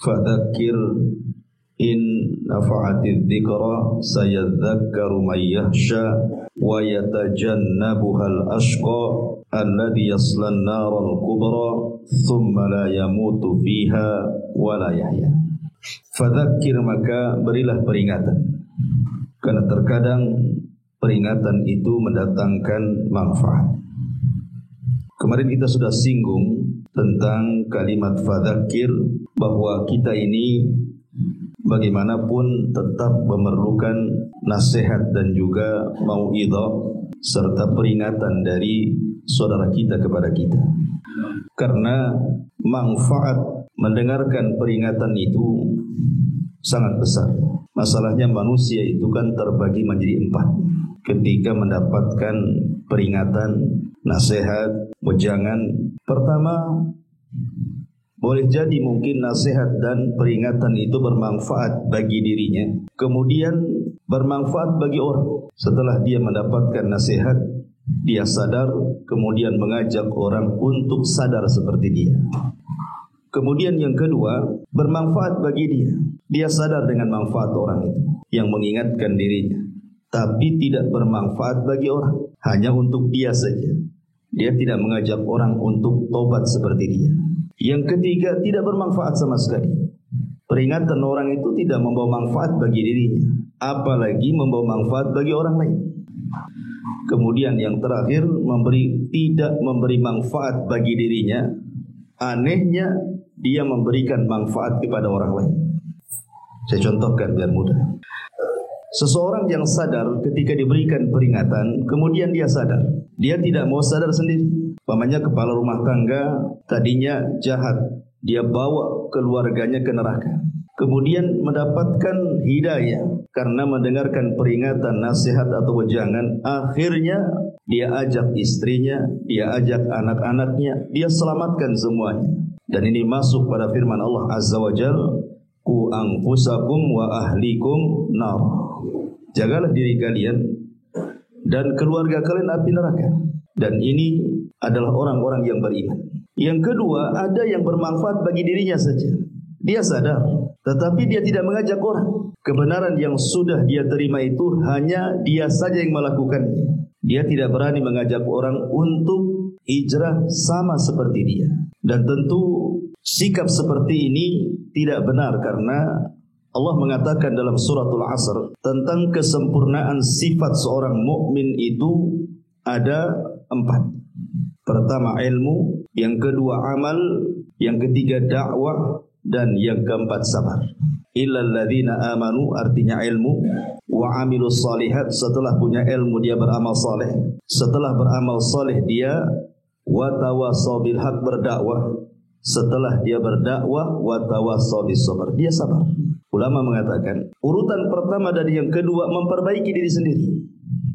Fadzakir in nafa'atidz dzikra sayadzakkaru may yakhsha wa yatajannabuhal ashqa alladzi yaslan naral kubra thumma la yamutu fiha wa la yahya. Fadzakir, maka berilah peringatan, karena terkadang peringatan itu mendatangkan manfaat. Kemarin kita sudah singgung tentang kalimat fadzakir, bahwa kita ini bagaimanapun tetap memerlukan nasihat dan juga mau'idhah serta peringatan dari saudara kita kepada kita. Karena manfaat mendengarkan peringatan itu sangat besar. Masalahnya manusia itu kan terbagi menjadi 4 ketika mendapatkan peringatan, nasihat, wejangan. Pertama, boleh jadi mungkin nasihat dan peringatan itu bermanfaat bagi dirinya, kemudian bermanfaat bagi orang. Setelah dia mendapatkan nasihat, dia sadar, kemudian mengajak orang untuk sadar seperti dia. Kemudian yang kedua, bermanfaat bagi dia. Dia sadar dengan manfaat orang itu yang mengingatkan dirinya, tapi tidak bermanfaat bagi orang, hanya untuk dia saja. Dia tidak mengajak orang untuk tobat seperti dia. Yang ketiga, tidak bermanfaat sama sekali. Peringatan orang itu tidak membawa manfaat bagi dirinya, apalagi membawa manfaat bagi orang lain. Kemudian yang terakhir, tidak memberi manfaat bagi dirinya. Anehnya, dia memberikan manfaat kepada orang lain. Saya contohkan biar mudah. Seseorang yang sadar ketika diberikan peringatan, kemudian dia sadar, dia tidak mau sadar sendiri. Umpamanya kepala rumah tangga tadinya jahat, dia bawa keluarganya ke neraka. Kemudian mendapatkan hidayah karena mendengarkan peringatan, nasihat atau wejangan. Akhirnya dia ajak istrinya, dia ajak anak-anaknya, dia selamatkan semuanya. Dan ini masuk pada firman Allah Azza wa Jalla, "Qu anfusakum wa ahlikum nar." Jagalah diri kalian dan keluarga kalian api neraka. Dan ini adalah orang-orang yang beriman. Yang kedua, ada yang bermanfaat bagi dirinya saja. Dia sadar, tetapi dia tidak mengajak orang. Kebenaran yang sudah dia terima itu hanya dia saja yang melakukannya. Dia tidak berani mengajak orang untuk hijrah sama seperti dia. Dan tentu sikap seperti ini tidak benar, karena Allah mengatakan dalam suratul Asr tentang kesempurnaan sifat seorang mukmin itu ada 4. Pertama ilmu, yang kedua amal, yang ketiga dakwah, dan yang keempat sabar. Illal ladzina amanu, artinya ilmu, wa amilus shalihat, setelah punya ilmu dia beramal saleh, setelah beramal saleh dia wa tawassaw bil haq, berdakwah, setelah dia berdakwah wa tawassaw bis sabr, dia sabar. Ulama mengatakan urutan pertama dan yang kedua memperbaiki diri sendiri,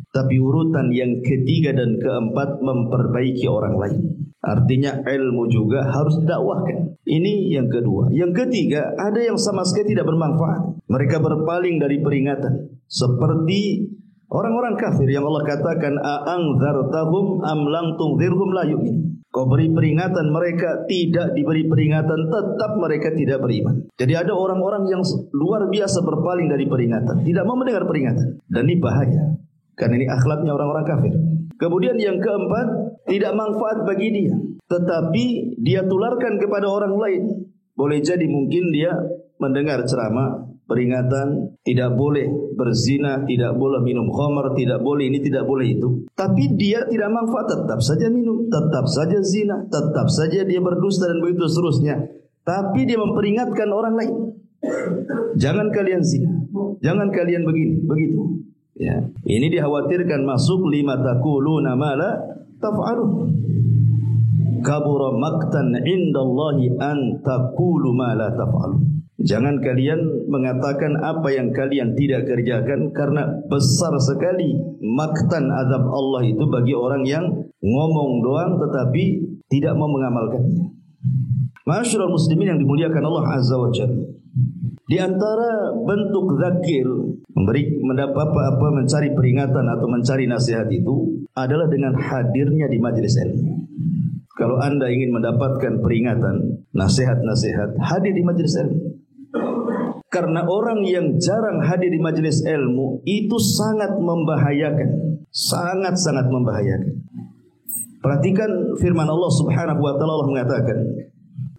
tapi urutan yang ketiga dan keempat memperbaiki orang lain. Artinya ilmu juga harus didakwahkan. Ini yang kedua. Yang ketiga, ada yang sama sekali tidak bermanfaat. Mereka berpaling dari peringatan, seperti orang-orang kafir yang Allah katakan a'anzartahum am lam tunzirhum la yu'min. Kau beri peringatan, mereka tidak diberi peringatan, tetap mereka tidak beriman. Jadi ada orang-orang yang luar biasa berpaling dari peringatan, tidak mau mendengar peringatan. Dan ini bahaya, karena ini akhlaknya orang-orang kafir. Kemudian yang keempat, tidak manfaat bagi dia, tetapi dia tularkan kepada orang lain. Boleh jadi mungkin dia mendengar ceramah, peringatan, tidak boleh berzina, tidak boleh minum khamar, tidak boleh ini, tidak boleh itu. Tapi dia tidak manfaat, tetap saja minum, tetap saja zina, tetap saja dia berdusta dan begitu seterusnya. Tapi dia memperingatkan orang lain, jangan kalian zina, jangan kalian begini, begitu. Ya, ini dikhawatirkan masuk lima taquluna ma la taf'alun. Kabura maqtan indallahi an taqulu ma la taf'alun. Jangan kalian mengatakan apa yang kalian tidak kerjakan, karena besar sekali maktan azab Allah itu bagi orang yang ngomong doang tetapi tidak mau mengamalkannya. Ma'asyiral muslimin yang dimuliakan Allah Azza wa Jalla. Di antara bentuk zakir, mencari peringatan atau mencari nasihat itu adalah dengan hadirnya di majelis ilmu. Kalau Anda ingin mendapatkan peringatan, nasihat-nasihat, hadir di majelis ilmu. Karena orang yang jarang hadir di majelis ilmu itu sangat membahayakan, sangat-sangat membahayakan. Perhatikan firman Allah Subhanahu wa taala, Allah mengatakan,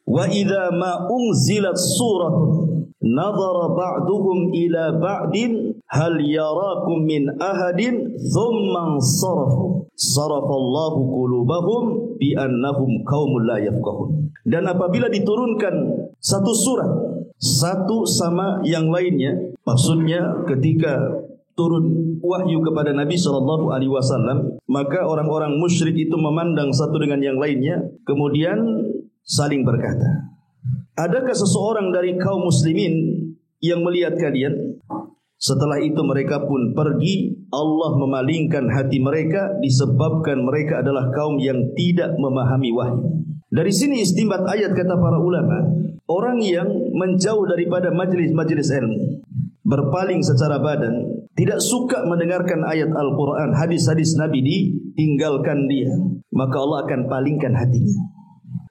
"Wa idza ma unzilat suratun nadhara ba'duhum ila ba'din hal yarakum min ahadin thumma sarafu sarafallahu qulubahum bi annahum qaumul la yafqahun." Dan apabila diturunkan satu surat satu sama yang lainnya, maksudnya ketika turun wahyu kepada Nabi SAW, maka orang-orang musyrik itu memandang satu dengan yang lainnya, kemudian saling berkata, adakah seseorang dari kaum muslimin yang melihat kalian? Setelah itu mereka pun pergi. Allah memalingkan hati mereka disebabkan mereka adalah kaum yang tidak memahami wahyu. Dari sini istinbat ayat, kata para ulama, orang yang menjauh daripada majlis-majlis ilmu, berpaling secara badan, tidak suka mendengarkan ayat Al-Quran, hadis-hadis Nabi, ditinggalkan dia, maka Allah akan palingkan hatinya.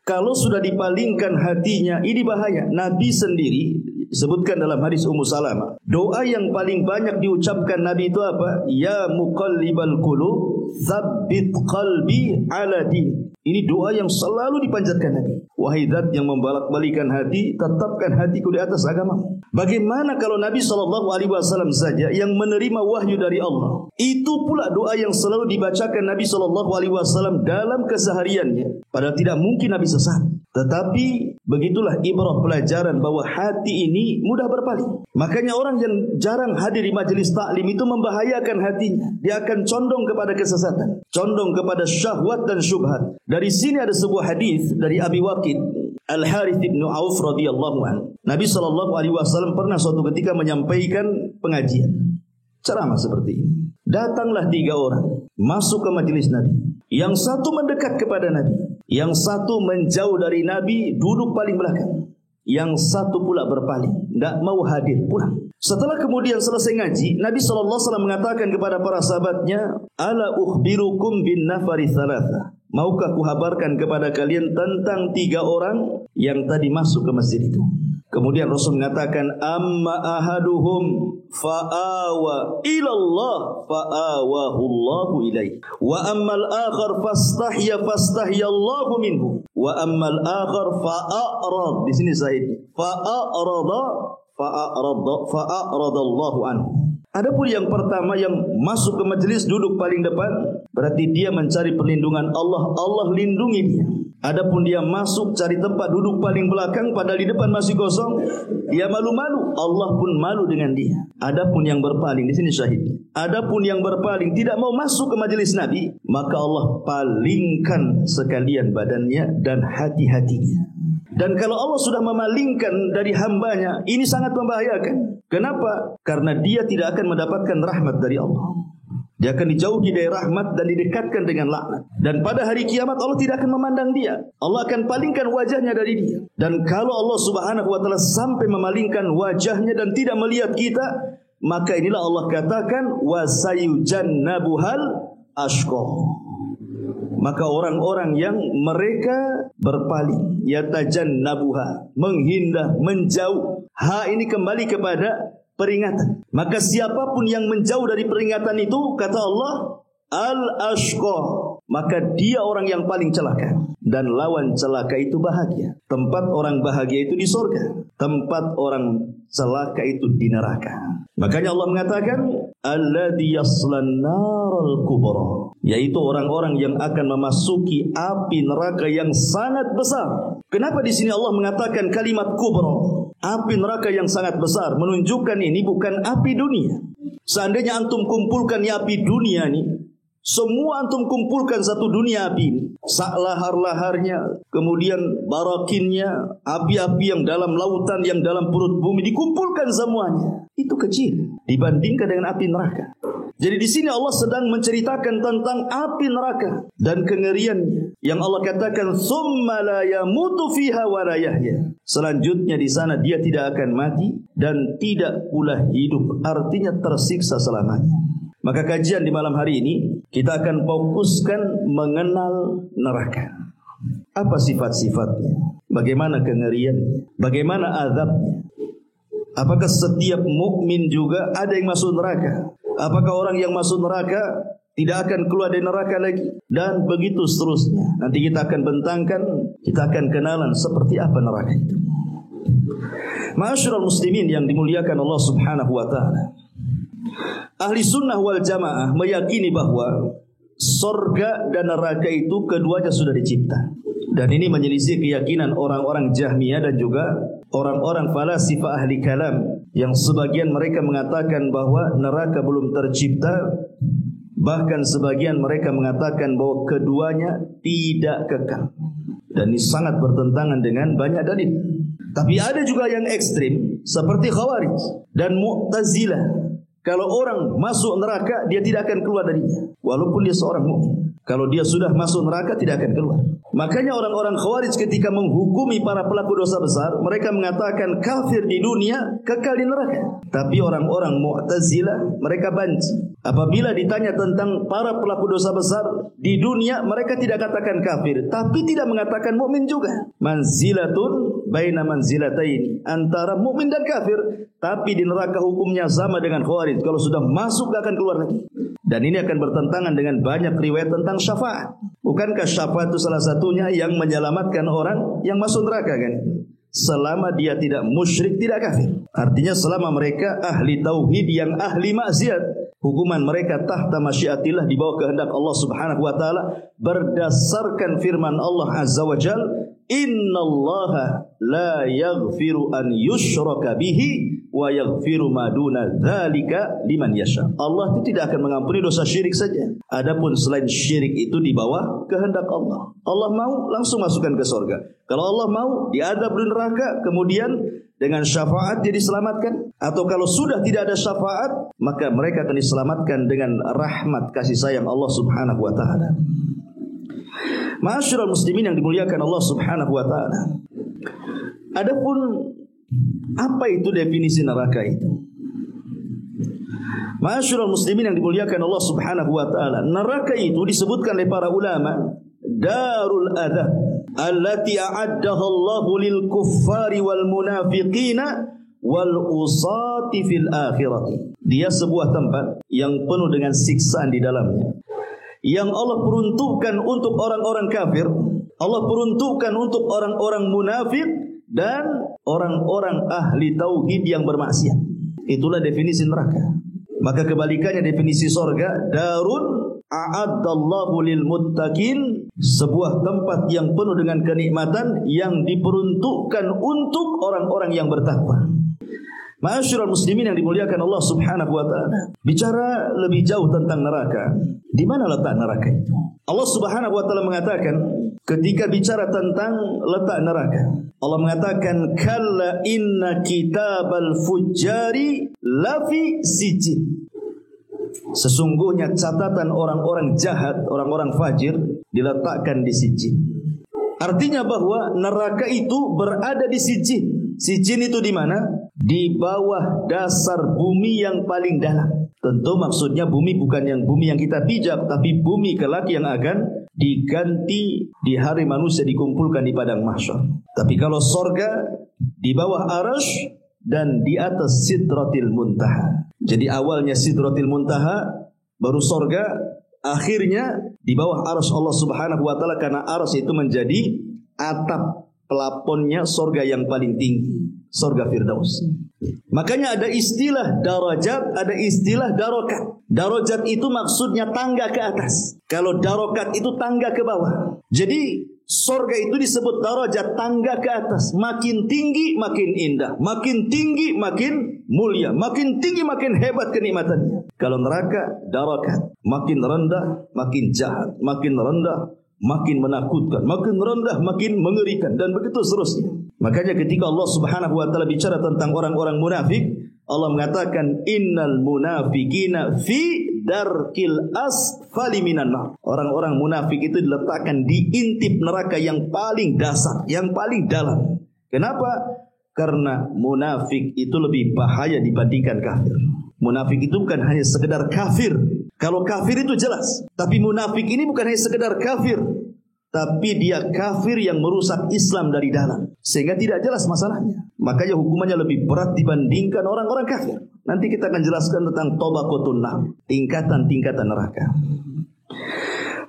Kalau sudah dipalingkan hatinya, ini bahaya. Nabi sendiri sebutkan dalam hadis Ummu Salamah, doa yang paling banyak diucapkan Nabi itu apa? Ya muqallibal qulub, tsabbit qalbi ala din. Ini doa yang selalu dipanjatkan Nabi. Wahai zat yang membolak-balikan hati, tetapkan hatiku di atas agama. Bagaimana kalau Nabi SAW saja yang menerima wahyu dari Allah? Itu pula doa yang selalu dibacakan Nabi SAW dalam kesehariannya. Padahal tidak mungkin Nabi sesat. Tetapi begitulah ibrah, pelajaran bahwa hati ini mudah berpaling. Makanya orang yang jarang hadir di majelis taklim itu membahayakan hatinya. Dia akan condong kepada kesesatan, condong kepada syahwat dan syubhat. Dari sini ada sebuah hadis dari Abi Waqid Al-Harith bin Auf radhiyallahu anhu. Nabi SAW pernah suatu ketika menyampaikan pengajian, ceramah seperti ini. Datanglah 3 orang masuk ke majelis Nabi. Yang satu mendekat kepada Nabi, yang satu menjauh dari Nabi, duduk paling belakang. Yang satu pula berpaling, tidak mau hadir, pulang. Setelah kemudian selesai ngaji, Nabi SAW mengatakan kepada para sahabatnya, Ala ukhbirukum bin nafari thalatha. Maukah kuhabarkan kepada kalian tentang 3 orang yang tadi masuk ke masjid itu? Kemudian Rasul mengatakan, amma ahaduhum fa'awa ilallah fa'awahu Allahu ilaih, wa ammal akhar fastahya Allahu minhu, wa ammal akhar fa'arad. Di sini sahihnya fa'arada Allahu anhu. Adapun yang pertama yang masuk ke majelis duduk paling depan, berarti dia mencari perlindungan Allah, Allah lindungi dia. Adapun dia masuk cari tempat duduk paling belakang, padahal di depan masih kosong, dia malu-malu, Allah pun malu dengan dia. Adapun yang berpaling, di sini syahid. Adapun yang berpaling tidak mau masuk ke majelis Nabi, maka Allah palingkan sekalian badannya dan hati-hatinya. Dan kalau Allah sudah memalingkan dari hambanya, ini sangat membahayakan. Kenapa? Karena dia tidak akan mendapatkan rahmat dari Allah. Dia akan dijauhi dari rahmat dan didekatkan dengan laknat. Dan pada hari kiamat Allah tidak akan memandang dia. Allah akan palingkan wajahnya dari dia. Dan kalau Allah Subhanahu wa taala sampai memalingkan wajahnya dan tidak melihat kita, maka inilah Allah katakan wasayujannabuhal ashqa. Maka orang-orang yang mereka berpaling, yatajannabuha, menghindar, menjauh. Ini kembali kepada peringatan. Maka siapapun yang menjauh dari peringatan itu, kata Allah, al-ashqa, maka dia orang yang paling celaka. Dan lawan celaka itu bahagia. Tempat orang bahagia itu di surga, tempat orang celaka itu di neraka. Makanya Allah mengatakan alladzi yaslan naral kubra, yaitu orang-orang yang akan memasuki api neraka yang sangat besar. Kenapa di sini Allah mengatakan kalimat kubra, api neraka yang sangat besar, menunjukkan ini bukan api dunia. Seandainya antum kumpulkan api dunia nih, semua antum kumpulkan satu dunia api ini, sak lahar-laharnya, kemudian barakinnya, api-api yang dalam lautan, yang dalam perut bumi, dikumpulkan semuanya. Itu kecil dibandingkan dengan api neraka. Jadi di sini Allah sedang menceritakan tentang api neraka dan kengeriannya. Yang Allah katakan, "Tsumma la yamutu fiha wa la yahya." Selanjutnya di sana dia tidak akan mati dan tidak pula hidup, artinya tersiksa selamanya. Maka kajian di malam hari ini kita akan fokuskan mengenal neraka. Apa sifat-sifatnya? Bagaimana kengeriannya? Bagaimana azabnya? Apakah setiap mukmin juga ada yang masuk neraka? Apakah orang yang masuk neraka tidak akan keluar dari neraka lagi? Dan begitu seterusnya. Nanti kita akan bentangkan, kita akan kenalan seperti apa neraka itu. Ma'asyiral muslimin yang dimuliakan Allah Subhanahu wa taala. Ahli sunnah wal jamaah meyakini bahwa surga dan neraka itu keduanya sudah dicipta. Dan ini menyelisih keyakinan orang-orang Jahmiyah dan juga orang-orang falasifah ahli kalam, yang sebagian mereka mengatakan bahwa neraka belum tercipta. Bahkan sebagian mereka mengatakan bahwa keduanya tidak kekal. Dan ini sangat bertentangan dengan banyak dalil. Tapi ada juga yang ekstrim seperti Khawarij dan Mu'tazilah. Kalau orang masuk neraka, dia tidak akan keluar darinya, walaupun dia seorang mukmin. Kalau dia sudah masuk neraka, tidak akan keluar. Makanya orang-orang Khawarij ketika menghukumi para pelaku dosa besar, mereka mengatakan kafir di dunia, kekal di neraka. Tapi orang-orang Mu'tazilah, mereka banci. Apabila ditanya tentang para pelaku dosa besar di dunia, mereka tidak katakan kafir, tapi tidak mengatakan mukmin juga. Manzilatun baina manzilataini, antara mukmin dan kafir. Tapi di neraka hukumnya sama dengan Khawarij. Kalau sudah masuk, gak akan keluar lagi. Dan ini akan bertentangan dengan banyak riwayat tentang syafaat. Bukankah syafaat itu salah satunya yang menyelamatkan orang yang masuk neraka kan? Selama dia tidak musyrik, tidak kafir. Artinya selama mereka ahli tauhid yang ahli maksiat, hukuman mereka tahta masyiatillah, di bawah kehendak Allah Subhanahu wa taala, berdasarkan firman Allah Azza wa Jalla, "Innallaha la yaghfiru an yushraka bihi wa yaghfiru ma duna dzalika liman yasha." Allah itu tidak akan mengampuni dosa syirik saja. Adapun selain syirik itu di bawah kehendak Allah. Allah mau langsung masukkan ke surga. Kalau Allah mau diadab di neraka, kemudian dengan syafaat dia diselamatkan. Atau kalau sudah tidak ada syafaat, maka mereka akan diselamatkan dengan rahmat kasih sayang Allah Subhanahu wa taala. Ma'asyiral muslimin yang dimuliakan Allah Subhanahu wa taala. Adapun apa itu definisi neraka itu? Ma'asyiral muslimin yang dimuliakan Allah Subhanahu wa taala, neraka itu disebutkan oleh para ulama darul adab allati a'addaha Allahu lil kuffari wal munafiqina wal usati fil akhirati. Dia sebuah tempat yang penuh dengan siksaan di dalamnya, yang Allah peruntukkan untuk orang-orang kafir, Allah peruntukkan untuk orang-orang munafik dan orang-orang ahli tauhid yang bermaksiat. Itulah definisi neraka. Maka kebalikannya definisi surga, darun a'addallahu lil muttaqin, sebuah tempat yang penuh dengan kenikmatan yang diperuntukkan untuk orang-orang yang bertakwa. Ma'asyiral muslimin yang dimuliakan Allah Subhanahu wa taala. Bicara lebih jauh tentang neraka, di mana letak neraka itu? Allah Subhanahu wa taala mengatakan ketika bicara tentang letak neraka, Allah mengatakan kalla inna kitabal fujjari lafi sijin. Sesungguhnya catatan orang-orang jahat, orang-orang fajir diletakkan di sijin. Artinya bahwa neraka itu berada di sijin. Sijin itu di mana? Di bawah dasar bumi yang paling dalam. Tentu maksudnya bumi bukan yang bumi yang kita pijak, tapi bumi kelak yang akan diganti di hari manusia dikumpulkan di padang mahsyar. Tapi kalau sorga di bawah arasy dan di atas sidratil muntaha. Jadi awalnya sidratil muntaha, baru sorga, akhirnya di bawah arasy Allah Subhanahu wa taala, karena arasy itu menjadi atap pelaponnya sorga yang paling tinggi, sorga Firdaus. Makanya ada istilah darajat, ada istilah darokat. Darajat itu maksudnya tangga ke atas. Kalau darokat itu tangga ke bawah. Jadi sorga itu disebut darajat, tangga ke atas. Makin tinggi makin indah, makin tinggi makin mulia, makin tinggi makin hebat kenikmatannya. Kalau neraka darokat, makin rendah makin jahat, makin rendah makin menakutkan, makin rendah makin mengerikan, dan begitu seterusnya. Makanya ketika Allah Subhanahu wa taala bicara tentang orang-orang munafik, Allah mengatakan innal munafiqina fi darkil asfali minan nar. Orang-orang munafik itu diletakkan di intip neraka yang paling dasar, yang paling dalam. Kenapa? Karena munafik itu lebih bahaya dibandingkan kafir. Munafik itu bukan hanya sekedar kafir. Kalau kafir itu jelas, tapi munafik ini bukan hanya sekedar kafir, tapi dia kafir yang merusak Islam dari dalam, sehingga tidak jelas masalahnya. Makanya hukumannya lebih berat dibandingkan orang-orang kafir. Nanti kita akan jelaskan tentang tabaqatun nar, tingkatan-tingkatan neraka.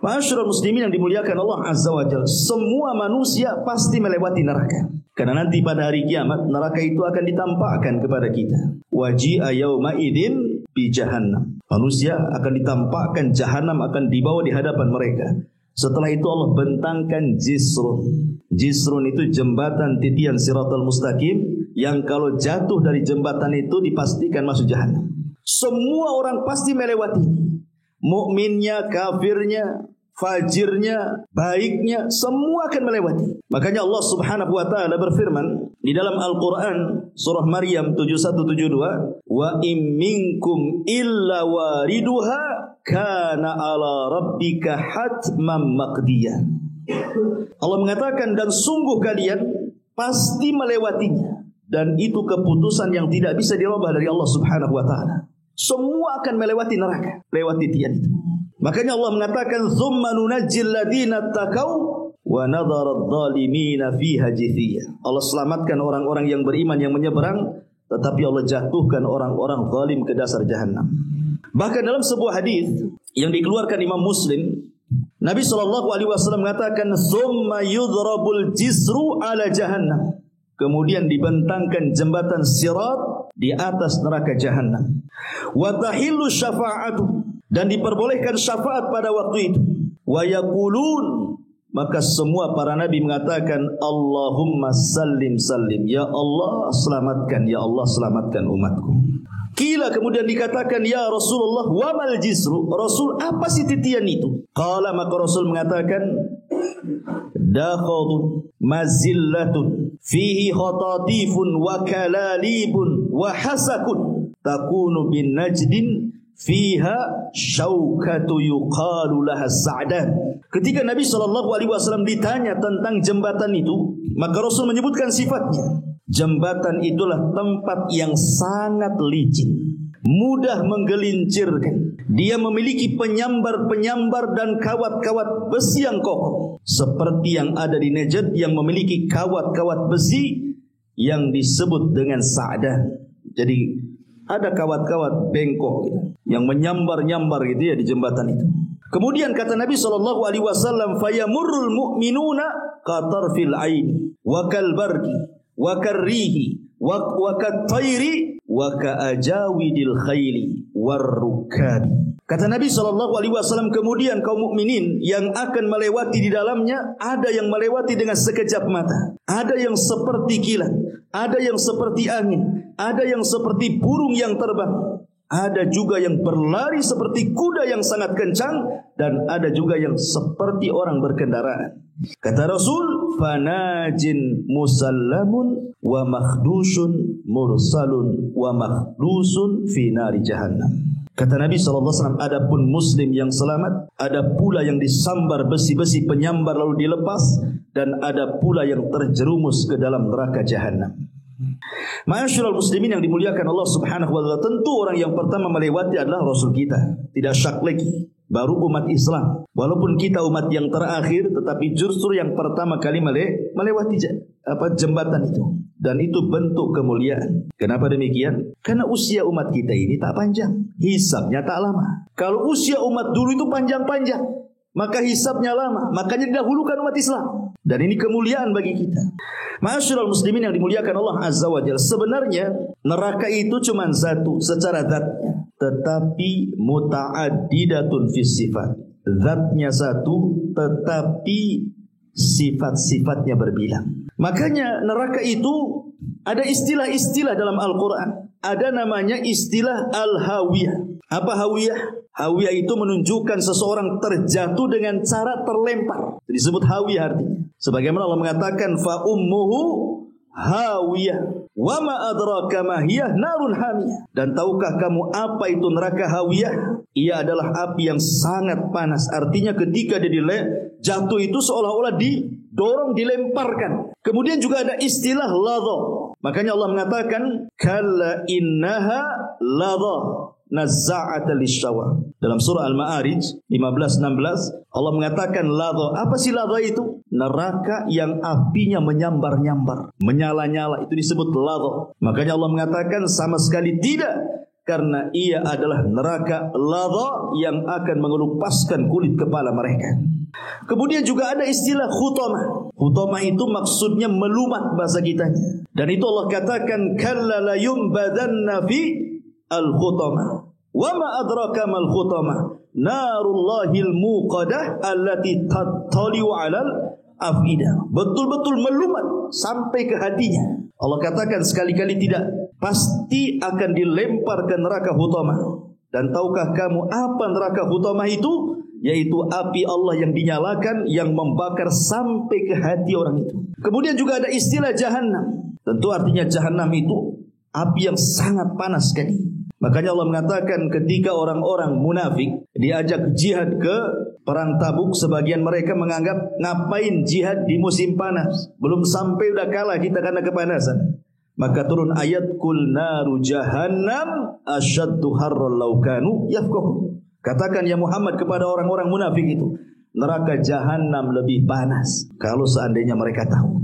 Ma'asyiral muslimin yang dimuliakan Allah Azza wa Jalla, semua manusia pasti melewati neraka. Karena nanti pada hari kiamat neraka itu akan ditampakkan kepada kita. Waji'a yauma idzin bi jahannam. Manusia akan ditampakkan jahanam, akan dibawa di hadapan mereka. Setelah itu Allah bentangkan jisrun. Jisrun itu jembatan titian siratal mustaqim yang kalau jatuh dari jembatan itu dipastikan masuk jahanam. Semua orang pasti melewati. Mukminnya, kafirnya, fajirnya, baiknya, semua akan melewati. Makanya Allah Subhanahu wa taala berfirman di dalam Al-Qur'an surah Maryam 7172, "Wa im minkum illa wariduha kana ala rabbika hatman maqdiya." Allah mengatakan, dan sungguh kalian pasti melewatinya, dan itu keputusan yang tidak bisa dirubah dari Allah Subhanahu wa taala. Semua akan melewati neraka, lewati tian itu. Makanya Allah mengatakan, "Tsumma nunajjil ladzina taqaw wa nadharu adh-dhalimina fiha jithiya." Allah selamatkan orang-orang yang beriman yang menyeberang, tetapi Allah jatuhkan orang-orang zalim ke dasar jahanam. Bahkan dalam sebuah hadis yang dikeluarkan Imam Muslim, Nabi SAW mengatakan, "Tsumma yudhrabul jisru ala jahannam." Kemudian dibentangkan jembatan sirat di atas neraka jahanam. Wa tahillu syafa'atu, dan diperbolehkan syafaat pada waktu itu. Wa yaqulun, maka semua para nabi mengatakan, Allahumma sallim sallim, ya Allah selamatkan, ya Allah selamatkan umatku. Kila, kemudian dikatakan, ya Rasulullah, wa mal jisru, Rasul apa sih titian itu? Qala, maka Rasul mengatakan, dakhadun mazillatun fihi khatatifun wa kalalibun wa hasakun takunu bin najdin fiha syaukatu yuqalu laha sa'dan. Ketika Nabi SAW ditanya tentang jembatan itu, maka Rasul menyebutkan sifatnya. Jembatan itulah tempat yang sangat licin, mudah menggelincirkan. Dia memiliki penyambar-penyambar dan kawat-kawat besi yang kokoh, seperti yang ada di Najd yang memiliki kawat-kawat besi yang disebut dengan sa'dan. Jadi ada kawat-kawat bengkok gitu, yang menyambar-nyambar gitu ya di jembatan itu. Kemudian kata Nabi SAW, fayamurrul mu'minuna qatarfil aini wa kalbarki wa karrihi wa kattairi wa kaajawidil khayli warrukabi. Kata Nabi SAW, kemudian kaum mukminin yang akan melewati di dalamnya, ada yang melewati dengan sekejap mata, ada yang seperti kilat, ada yang seperti angin, ada yang seperti burung yang terbang, ada juga yang berlari seperti kuda yang sangat kencang, dan ada juga yang seperti orang berkendaraan. Kata Rasul, fanajin musallamun wa makhdusun mursalun wa makhdusun fi nari jahannam. Kata Nabi SAW, adapun muslim yang selamat, ada pula yang disambar besi-besi penyambar lalu dilepas, dan ada pula yang terjerumus ke dalam neraka jahanam. Ma'asyiral muslimin yang dimuliakan Allah Subhanahu wa taala, tentu orang yang pertama melewati adalah Rasul kita, tidak syak lagi. Baru umat Islam. Walaupun kita umat yang terakhir, tetapi justru yang pertama kali melewati jembatan itu. Dan itu bentuk kemuliaan. Kenapa demikian? Karena usia umat kita ini tak panjang, hisabnya tak lama. Kalau usia umat dulu itu panjang-panjang, maka hisabnya lama. Makanya didahulukan umat Islam. Dan ini kemuliaan bagi kita. Ma'asyiral muslimin yang dimuliakan Allah Azza wa Jalla, sebenarnya neraka itu cuma satu secara zatnya, tetapi muta'addidatun fis sifat. Zatnya satu, tetapi sifat-sifatnya berbilang. Makanya neraka itu ada istilah-istilah dalam Al-Quran. Ada namanya istilah al-hawiyah. Apa hawiyah? Hawiyah itu menunjukkan seseorang terjatuh dengan cara terlempar. Disebut hawiyah artinya. Sebagaimana Allah mengatakan, fa ummuhu hawiyah. Wa ma adraka ma hiya narun hamiyah. Dan tahukah kamu apa itu neraka hawiyah? Ia adalah api yang sangat panas. Artinya ketika dia jatuh itu seolah-olah didorong, dilemparkan. Kemudian juga ada istilah ladha. Makanya Allah mengatakan kalla innaha ladha nazza'ata lisyawa. Dalam surah Al-Ma'arij 15-16 Allah mengatakan ladha. Apa sih ladha itu? Neraka yang apinya menyambar-nyambar, menyala-nyala, itu disebut ladha. Makanya Allah mengatakan sama sekali tidak, karena ia adalah neraka ladha yang akan mengelupaskan kulit kepala mereka. Kemudian juga ada istilah khutamah. Khutamah itu maksudnya melumat bahasa kitanya. Dan itu Allah katakan kalla la yumbadanna fi al-khutamah. Wa ma adraka mal khutamah? Narullahil muqadah allati tattali'u 'alal afidah. Betul-betul melumat sampai ke hatinya. Allah katakan sekali-kali tidak, pasti akan dilempar ke neraka hutamah. Dan tahukah kamu apa neraka hutamah itu? Yaitu api Allah yang dinyalakan, yang membakar sampai ke hati orang itu. Kemudian juga ada istilah jahannam. Tentu artinya jahannam itu api yang sangat panas sekali. Makanya Allah mengatakan ketika orang-orang munafik diajak jihad ke perang Tabuk, sebagian mereka menganggap ngapain jihad di musim panas, belum sampai udah kalah kita karena kepanasan. Maka turun ayat kul naru jahannam asyaddu harran law kanu yafqahun. Katakan ya Muhammad kepada orang-orang munafik itu, neraka jahannam lebih panas kalau seandainya mereka tahu.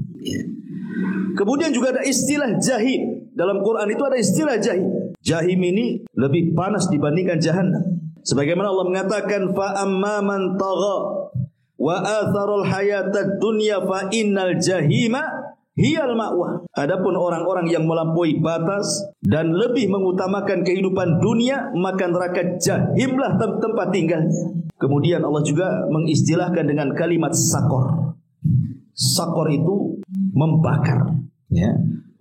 Kemudian juga ada istilah jahim. Dalam Quran itu ada istilah jahim. Jahim ini lebih panas dibandingkan jahannam. Sebagaimana Allah mengatakan fa amma man tagha wa atharul hayatad dunya fa innal jahima hiyal ma'wa. Adapun orang-orang yang melampaui batas dan lebih mengutamakan kehidupan dunia, maka neraka jahimlah tempat tinggalnya. Kemudian Allah juga mengistilahkan dengan kalimat sakor. Sakor itu membakar, ya.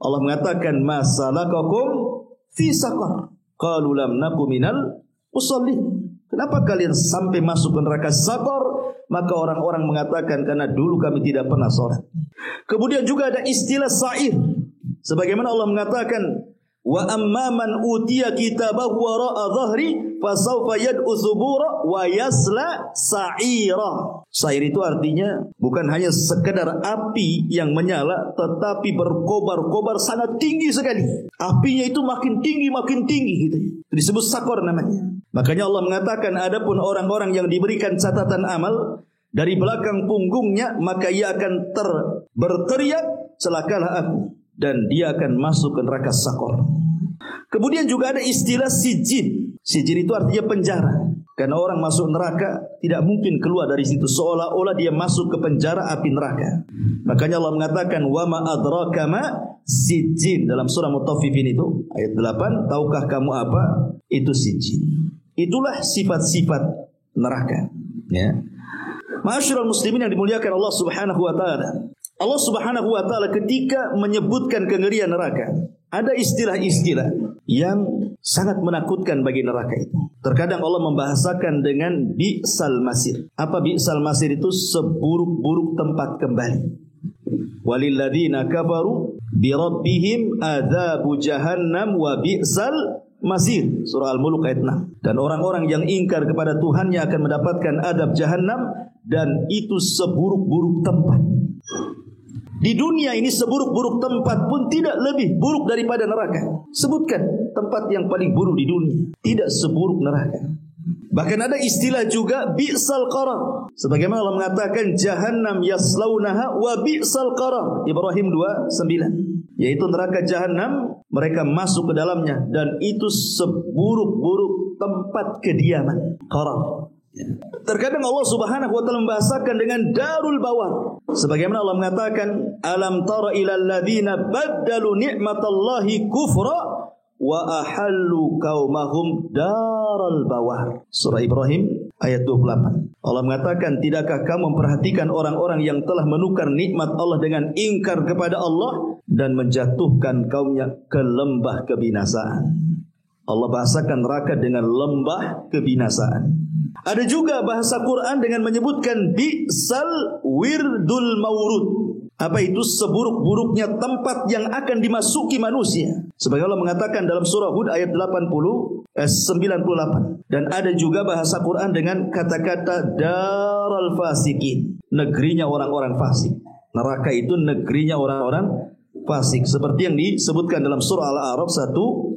Allah mengatakan masalakakum fi sakor. Qalu lam naku minal musallin. Kenapa kalian sampai masuk ke neraka sakor? Maka orang-orang mengatakan karena dulu kami tidak pernah sholat. Kemudian juga ada istilah sa'ir. Sebagaimana Allah mengatakan wa amma man utiya kitabahu wara'a dhahri fasawfa yad'u thubura wa yasla sa'ira. Sa'ir itu artinya bukan hanya sekedar api yang menyala, tetapi berkobar-kobar sangat tinggi sekali. Apinya itu makin tinggi gitu. Itu disebut sakor namanya. Makanya Allah mengatakan adapun orang-orang yang diberikan catatan amal dari belakang punggungnya, maka ia akan berteriak celakalah aku, dan dia akan masuk ke neraka sakor. Kemudian juga ada istilah sijin. Sijin itu artinya penjara. Karena orang masuk neraka tidak mungkin keluar dari situ, seolah-olah dia masuk ke penjara api neraka. Makanya Allah mengatakan wa ma adraka ma sijin dalam surah Mutaffifin itu ayat 8, tahukah kamu apa itu sijin? Itulah sifat-sifat neraka, ya. Ma'asyiral muslimin yang dimuliakan Allah Subhanahu wa taala. Allah Subhanahu wa taala ketika menyebutkan kengerian neraka, ada istilah-istilah yang sangat menakutkan bagi neraka itu. Terkadang Allah membahasakan dengan bi'sal masir. Apa bi'sal masir itu? Seburuk-buruk tempat kembali. Walilladzina kafaru birabbihim adzabu jahannam wa bi'sal masir. Surah Al-Mulk ayat 6. Dan orang-orang yang ingkar kepada Tuhannya akan mendapatkan adab jahannam, dan itu seburuk-buruk tempat. Di dunia ini seburuk-buruk tempat pun tidak lebih buruk daripada neraka. Sebutkan tempat yang paling buruk di dunia, tidak seburuk neraka. Bahkan ada istilah juga bi'sal qarar. Sebagaimana Allah mengatakan jahannam yaslaunaha wa bi'sal qarar. Ibrahim 2:9. Yaitu neraka jahannam, mereka masuk ke dalamnya, dan itu seburuk-buruk tempat kediaman. Qarar. Terkadang Allah Subhanahu wa taala membahasakan dengan darul bawar. Sebagaimana Allah mengatakan, alam tara ilal ladzina baddalu ni'matallahi kufra wa ahallu qaumahum daral bawar. Surah Ibrahim ayat 28. Allah mengatakan, tidakkah kamu memperhatikan orang-orang yang telah menukar nikmat Allah dengan ingkar kepada Allah dan menjatuhkan kaumnya ke lembah kebinasaan. Allah bahasakan neraka dengan lembah kebinasaan. Ada juga bahasa Quran dengan menyebutkan bi'sal wirdul maurud. Apa itu? Seburuk-buruknya tempat yang akan dimasuki manusia. Sebagaimana Allah mengatakan dalam surah Hud ayat 98. Dan ada juga bahasa Quran dengan kata-kata daral fasikin, negerinya orang-orang fasik. Neraka itu negerinya orang-orang fasik, seperti yang disebutkan dalam surah Al-A'raf 145.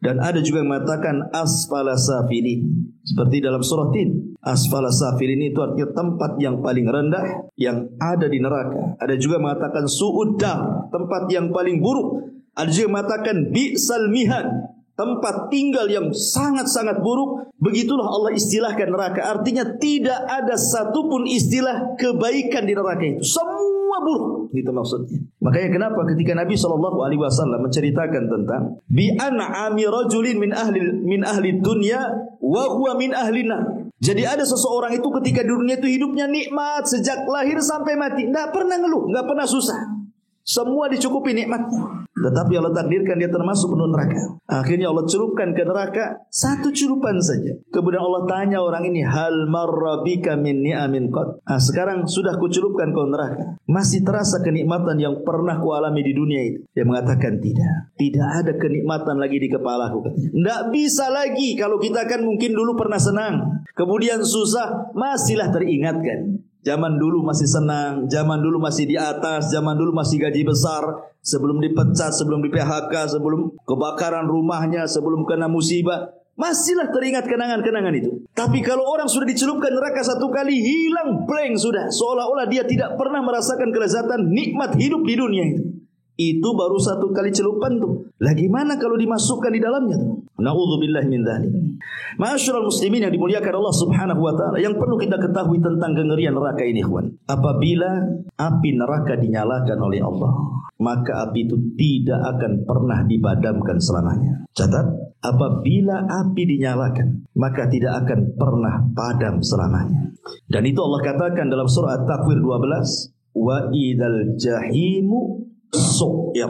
Dan ada juga yang mengatakan asfala safilin, seperti dalam surah Tin. Asfala safilin itu artinya tempat yang paling rendah yang ada di neraka. Ada juga mengatakan su'uddar, tempat yang paling buruk. Ada juga mengatakan bi'sal mihad, tempat tinggal yang sangat-sangat buruk. Begitulah Allah istilahkan neraka. Artinya tidak ada satupun istilah kebaikan di neraka itu. Semua buruk. Itu maksudnya. Makanya kenapa ketika Nabi SAW menceritakan tentang bi'an'ami rajulin min ahli dunya wa huwa min ahlina. Jadi ada seseorang itu ketika di dunia itu hidupnya nikmat sejak lahir sampai mati. Tidak pernah ngeluh, tidak pernah susah. Semua dicukupi nikmatnya. Tetapi Allah takdirkan dia termasuk penuh neraka. Akhirnya Allah celupkan ke neraka satu celupan saja. Kemudian Allah tanya orang ini, hal marra bika min ni'amin qad. Sekarang sudah kucelupkan kau neraka, masih terasa kenikmatan yang pernah kualami di dunia itu? Dia mengatakan tidak. Tidak ada kenikmatan lagi di kepalaku. Tidak bisa lagi. Kalau kita kan mungkin dulu pernah senang, kemudian susah, masihlah teringatkan. Zaman dulu masih senang, zaman dulu masih di atas, zaman dulu masih gaji besar, sebelum dipecat, sebelum di PHK, sebelum kebakaran rumahnya, sebelum kena musibah, masihlah teringat kenangan-kenangan itu. Tapi kalau orang sudah dicelupkan neraka satu kali, hilang blank sudah, seolah-olah dia tidak pernah merasakan kelezatan nikmat hidup di dunia itu. Itu baru satu kali celupan tuh. Lagi mana kalau dimasukkan di dalamnya tuh? Na'udzubillahi min dzalik. Ma'asyiral muslimin yang dimuliakan Allah Subhanahu wa taala, yang perlu kita ketahui tentang kengerian neraka ini, ikhwan. Apabila api neraka dinyalakan oleh Allah, maka api itu tidak akan pernah dipadamkan selamanya. Catat, apabila api dinyalakan, maka tidak akan pernah padam selamanya. Dan itu Allah katakan dalam surah At-Takwir 12, wa idzal jahimu su'ir,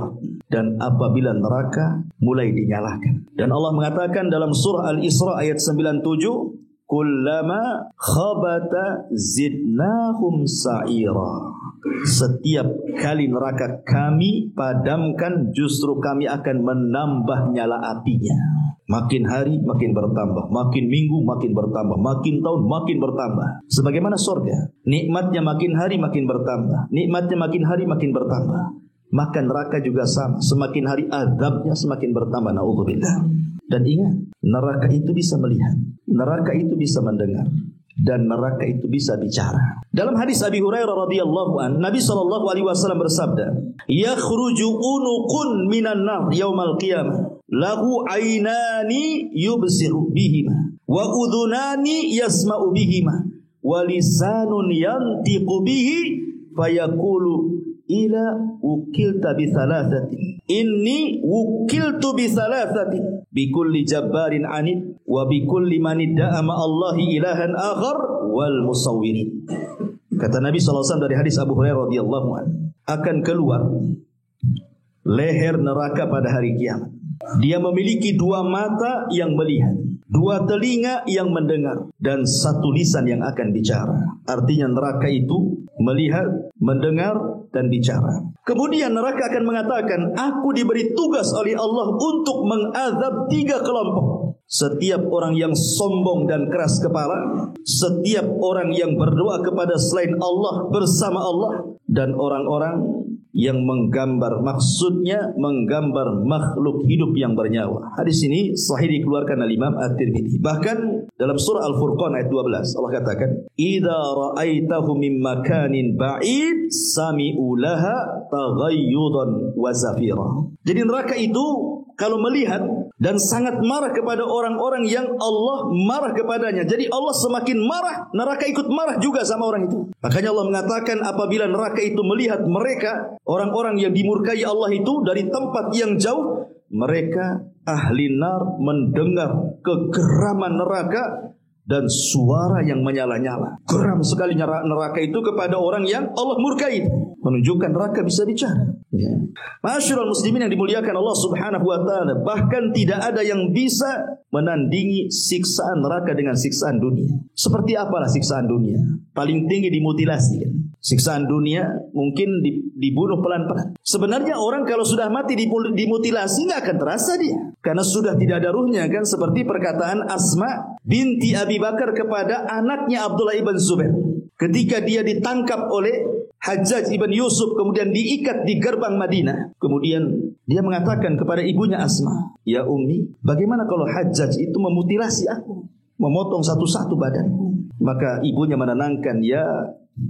dan apabila neraka mulai dinyalakan. Dan Allah mengatakan dalam surah Al-Isra ayat 97, kullama khabata zidnahum sa'ira. Setiap kali neraka kami padamkan, justru kami akan menambah nyala apinya. Makin hari makin bertambah, makin minggu makin bertambah, makin tahun makin bertambah. Sebagaimana surga, nikmatnya makin hari makin bertambah, nikmatnya makin hari makin bertambah. Maka neraka juga sama, semakin hari azabnya semakin bertambah. Na'udzubillah. Dan ingat, neraka itu bisa melihat, neraka itu bisa mendengar, dan neraka itu bisa bicara. Dalam hadis Abi Hurairah radhiyallahu an, Nabi SAW bersabda, yakhruju unuqun minan nar yaumal qiyamah, lahu aynani yubsiru bihima, wa udhunani yasma'u bihima, wa lisanun yantiqu bihi, fayaqulu ila wukilta bi thalathatin, inni wukiltu bi thalathatin, bi kulli jabbarin anid, wa bi kulli man idda'a ma'allahi ilahan akhar, wal musawwirin. Kata Nabi SAW dari hadis Abu Hurairah radhiyallahu anhu, akan keluar leher neraka pada hari kiamat. Dia memiliki dua mata yang melihat, dua telinga yang mendengar, dan satu lisan yang akan bicara. Artinya neraka itu melihat, mendengar, dan bicara. Kemudian neraka akan mengatakan, aku diberi tugas oleh Allah untuk mengazab 3 kelompok. Setiap orang yang sombong dan keras kepala, setiap orang yang berdoa kepada selain Allah bersama Allah, dan orang-orang yang menggambar, maksudnya menggambar makhluk hidup yang bernyawa. Hadis ini sahih dikeluarkan oleh Imam At-Tirmidzi. Bahkan dalam surah Al-Furqan ayat 12 Allah katakan, idza ra'aitahu min makanin ba'id sami'u laha taghayyudan wa zafira. Jadi neraka itu kalau melihat dan sangat marah kepada orang-orang yang Allah marah kepadanya. Jadi Allah semakin marah, neraka ikut marah juga sama orang itu. Makanya Allah mengatakan apabila neraka itu melihat mereka, orang-orang yang dimurkai Allah itu dari tempat yang jauh, mereka ahli nar mendengar kegeraman neraka dan suara yang menyala-nyala. Geram sekali neraka itu kepada orang yang Allah murkai, menunjukkan neraka bisa bicara. Ya. Ma'asyiral muslimin yang dimuliakan Allah Subhanahu wa taala, bahkan tidak ada yang bisa menandingi siksaan neraka dengan siksaan dunia. Seperti apalah siksaan dunia? Paling tinggi dimutilasi kan? Siksaan dunia mungkin dibunuh pelan-pelan. Sebenarnya orang kalau sudah mati dimutilasi nggak akan terasa dia, karena sudah tidak ada ruhnya kan. Seperti perkataan Asma binti Abi Bakar kepada anaknya Abdullah ibn Zubair ketika dia ditangkap oleh Hajjaj ibn Yusuf, kemudian diikat di gerbang Madinah. Kemudian dia mengatakan kepada ibunya Asma, "Ya Ummi, bagaimana kalau Hajjaj itu memutilasi aku, memotong satu-satu badanku?" Maka ibunya menenangkan, "Ya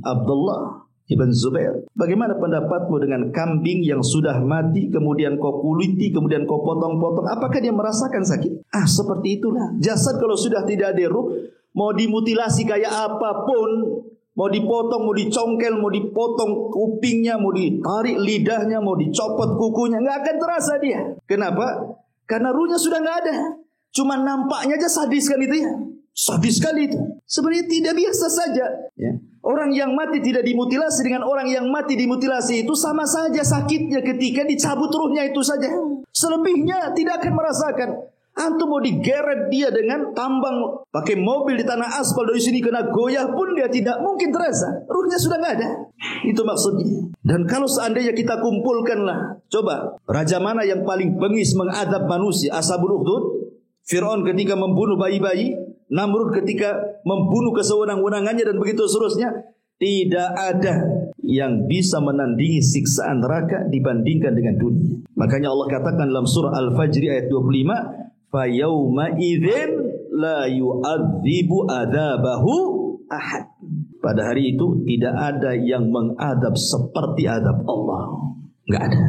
Abdullah ibn Zubair, bagaimana pendapatmu dengan kambing yang sudah mati, kemudian kau kuliti, kemudian kau potong-potong? Apakah dia merasakan sakit?" Seperti itulah jasad kalau sudah tidak ada ruh, mau dimutilasi kayak apapun, mau dipotong, mau dicongkel, mau dipotong kupingnya, mau ditarik lidahnya, mau dicopot kukunya, nggak akan terasa dia. Kenapa? Karena ruhnya sudah nggak ada. Cuma nampaknya aja sadis kan itu ya. Sadis sekali itu. Sebenarnya tidak biasa saja. Ya. Orang yang mati tidak dimutilasi dengan orang yang mati dimutilasi itu sama saja sakitnya ketika dicabut ruhnya itu saja. Selebihnya tidak akan merasakan. Antum mau digeret dia dengan tambang pakai mobil di tanah aspal dari sini kena goyah pun dia tidak mungkin terasa. Ruhnya sudah nggak ada. Itu maksudnya. Dan kalau seandainya kita kumpulkanlah, coba raja mana yang paling bengis mengadab manusia? Ashabul Ukhdud, Fir'aun ketika membunuh bayi-bayi, Namrud ketika membunuh kesewenang-wenangannya dan begitu seterusnya. Tidak ada yang bisa menandingi siksaan neraka dibandingkan dengan dunia. Makanya Allah katakan dalam surah Al-Fajr ayat 25, "Fayauma idzin la yu'adzibu adzabahu ahad." Pada hari itu tidak ada yang mengadab seperti adab Allah. Enggak ada.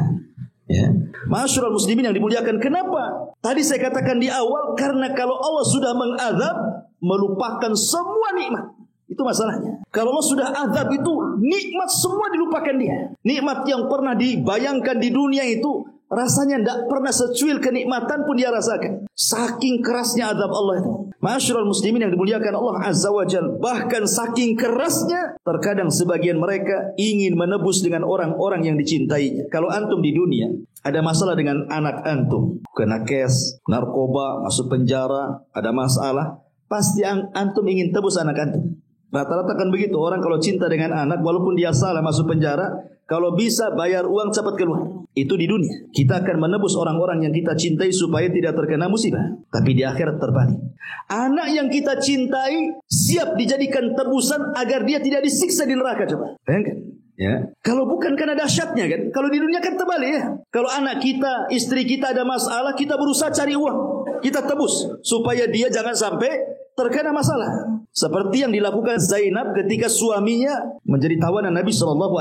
Ya. Ma'asyiral muslimin yang dimuliakan, kenapa? Tadi saya katakan di awal, karena kalau Allah sudah mengadab, melupakan semua nikmat. Itu masalahnya. Kalau Allah sudah azab itu, nikmat semua dilupakan dia. Nikmat yang pernah dibayangkan di dunia itu, rasanya tidak pernah secuil kenikmatan pun dia rasakan. Saking kerasnya azab Allah itu. Ma'asyiral muslimin yang dimuliakan Allah Azza wa Jalla, bahkan saking kerasnya, terkadang sebagian mereka ingin menebus dengan orang-orang yang dicintainya. Kalau antum di dunia ada masalah dengan anak antum, kena kes, narkoba, masuk penjara, ada masalah, pasti antum ingin tebus anak antum. Rata-rata kan begitu. Orang kalau cinta dengan anak, walaupun dia salah masuk penjara, kalau bisa bayar uang cepat keluar. Itu di dunia. Kita akan menebus orang-orang yang kita cintai supaya tidak terkena musibah. Tapi di akhirat terbalik. Anak yang kita cintai siap dijadikan tebusan agar dia tidak disiksa di neraka. Coba bayangkan. Ya. Kalau bukan karena dahsyatnya kan. Kalau di dunia kan terbalik ya. Kalau anak kita, istri kita ada masalah, kita berusaha cari uang, kita tebus supaya dia jangan sampai terkena masalah. Seperti yang dilakukan Zainab ketika suaminya menjadi tawanan Nabi SAW.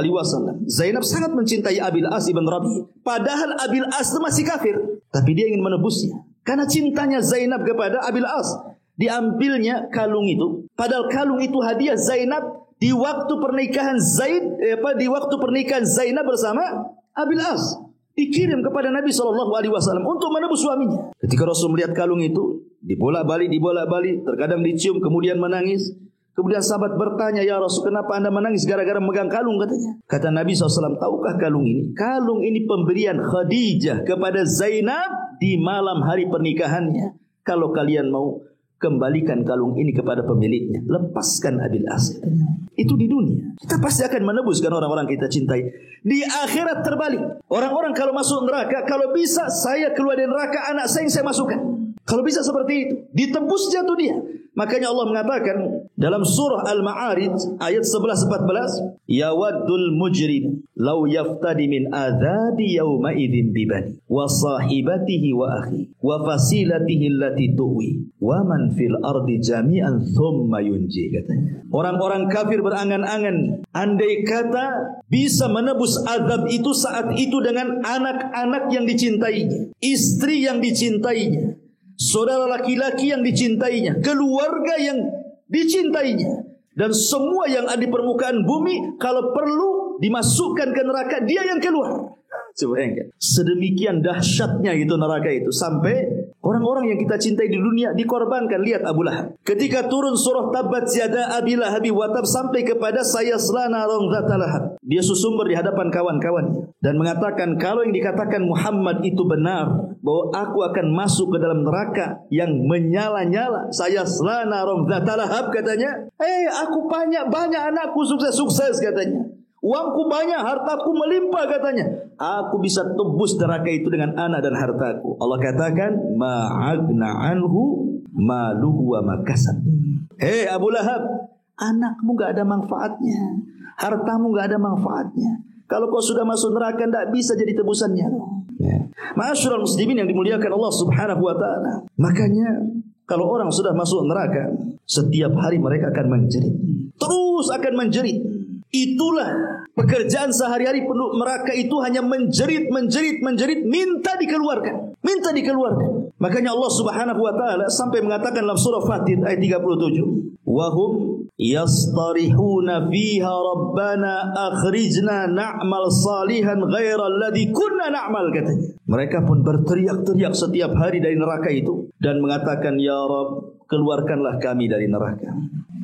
Zainab sangat mencintai Abil As ibn Rabi. Padahal Abil As itu masih kafir, tapi dia ingin menebusnya. Karena cintanya Zainab kepada Abil As, diambilnya kalung itu. Padahal kalung itu hadiah Zainab di waktu pernikahan Zainab bersama Abil As. Dikirim kepada Nabi SAW untuk menebus suaminya. Ketika Rasul melihat kalung itu, dibolak-balik, terkadang dicium, kemudian menangis. Kemudian sahabat bertanya, "Ya Rasul, kenapa anda menangis gara-gara megang kalung?" katanya. Kata Nabi SAW, "Tahukah kalung ini? Kalung ini pemberian Khadijah kepada Zainab di malam hari pernikahannya. Kalau kalian mau, kembalikan kalung ini kepada pemiliknya. Lepaskan Abil As." Itu di dunia. Kita pasti akan menebuskan orang-orang kita cintai. Di akhirat terbalik. Orang-orang kalau masuk neraka, kalau bisa saya keluar dari neraka, anak saya yang saya masukkan. Kalau bisa seperti itu, ditebusnya tuh dia. Makanya Allah mengatakan dalam surah Al-Ma'arij ayat 11-14, "Yawaddul mujrim law yaftadi min adzabi yawma idzin bibani wa sahibatihi wa akhi wa fasilatihi allati tuwi wa man fil ardi jami'an thumma yunji." Katanya. Orang-orang kafir berangan-angan andai kata bisa menebus azab itu saat itu dengan anak-anak yang dicintainya, istri yang dicintainya, saudara laki-laki yang dicintainya, keluarga yang dicintainya, dan semua yang ada di permukaan bumi, kalau perlu dimasukkan ke neraka, dia yang keluar. Coba bayangkan. Sedemikian dahsyatnya itu neraka itu, sampai orang-orang yang kita cintai di dunia dikorbankan. Lihat Abu Lahab. Ketika turun surah Tabbat yada Abi Lahab wa tab sampai kepada sayasla naran dzata lahab, dia susumber di hadapan kawan-kawannya dan mengatakan, kalau yang dikatakan Muhammad itu benar, bahwa aku akan masuk ke dalam neraka yang menyala-nyala, sayasla naran dzata lahab, katanya, aku banyak anakku sukses katanya. Uangku banyak, hartaku melimpah katanya. Aku bisa tebus neraka itu dengan anak dan hartaku. Allah katakan, ma'agna anhu maluhu wa makasab. Hei Abu Lahab, anakmu gak ada manfaatnya, hartamu gak ada manfaatnya. Kalau kau sudah masuk neraka, tidak bisa jadi tebusannya. Ma'asyiral muslimin yang dimuliakan Allah subhanahu wa ta'ala. Makanya kalau orang sudah masuk neraka, setiap hari mereka akan menjerit, terus akan menjerit. Itulah pekerjaan sehari-hari penduduk neraka itu, hanya menjerit, minta dikeluarkan. Makanya Allah subhanahu wa ta'ala sampai mengatakan dalam surah Fatir ayat 37, wahum yastarihuna fiha rabbana akhrijna na'mal salihan ghaira alladhi kunna na'mal, katanya. Mereka pun berteriak-teriak setiap hari dari neraka itu dan mengatakan, ya Rabb, keluarkanlah kami dari neraka.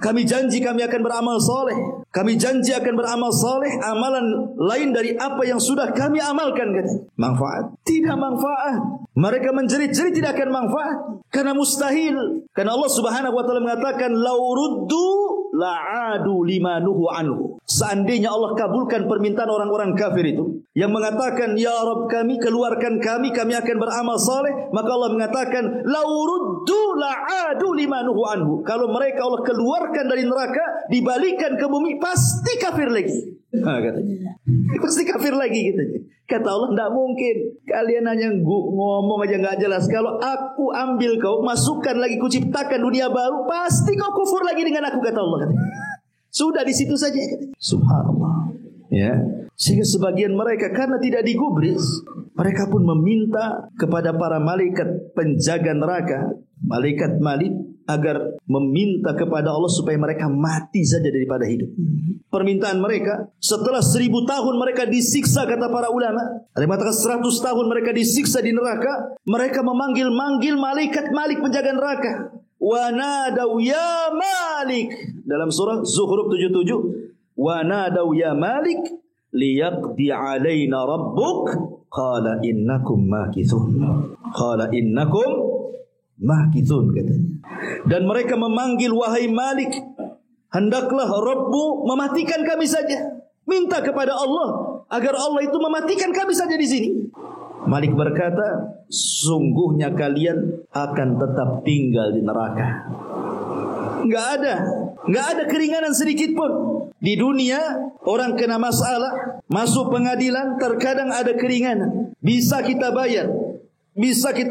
Kami janji kami akan beramal soleh. Kami janji akan beramal soleh, amalan lain dari apa yang sudah kami amalkan. Manfaat? Tidak manfaat. Mereka menjerit-jerit tidak akan manfaat. Karena mustahil. Karena Allah subhanahu wa ta'ala mengatakan, lau ruddu la'adu limanuhu anhu. Seandainya Allah kabulkan permintaan orang-orang kafir itu, yang mengatakan, ya Rabb kami, keluarkan kami akan beramal soleh, maka Allah mengatakan, lau ruddu la'adu limanuhu anhu. Kalau mereka Allah keluarkan dari neraka, dibalikan ke bumi, pasti kafir lagi. Katanya. Pasti kafir lagi, katanya. Kata Allah, tidak mungkin. Kalian hanya ngomong aja nggak jelas. Kalau aku ambil kau, masukkan lagi, kuciptakan dunia baru, pasti kau kufur lagi dengan aku, kata Allah. Sudah di situ saja. Subhanallah. Ya. Sehingga sebagian mereka karena tidak digubris, mereka pun meminta kepada para malaikat penjaga neraka, malaikat Malik, agar meminta kepada Allah supaya mereka mati saja daripada hidup. Permintaan mereka, setelah 1000 tahun mereka disiksa, kata para ulama, ada yang mengatakan 100 tahun mereka disiksa di neraka, mereka memanggil-manggil malaikat Malik penjaga neraka. Wa nadau ya Malik, dalam surah Zuhruf 77, wa nadau ya Malik liyaqdi alaina rabbuk qala innakum makithun. Qala innakum makithun, katanya. Dan mereka memanggil, wahai Malik, hendaklah Rabbmu mematikan kami saja. Minta kepada Allah agar Allah itu mematikan kami saja di sini. Malik berkata, sungguhnya kalian akan tetap tinggal di neraka. Enggak ada keringanan sedikit pun. Di dunia orang kena masalah, masuk pengadilan, terkadang ada keringanan. Bisa kita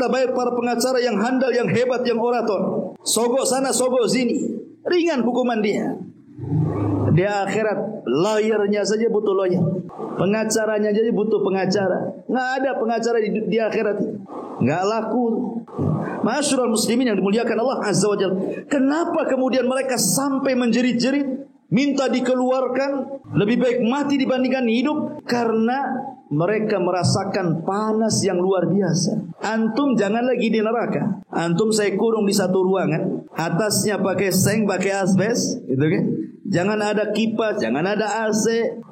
bayar para pengacara yang handal, yang hebat, yang orator. Sogok sana, sogok sini, ringan hukuman dia. Di akhirat, lawyernya saja butuh lawyer, pengacaranya saja butuh pengacara. Nggak ada pengacara di akhirat, nggak laku. Ma'asyiral muslimin yang dimuliakan Allah Azza wa Jalla, kenapa kemudian mereka sampai menjerit-jerit minta dikeluarkan, lebih baik mati dibandingkan hidup? Karena mereka merasakan panas yang luar biasa. Antum jangan lagi di neraka. Antum saya kurung di satu ruangan, atasnya pakai seng, pakai asbes, gitu kan? Jangan ada kipas, jangan ada AC,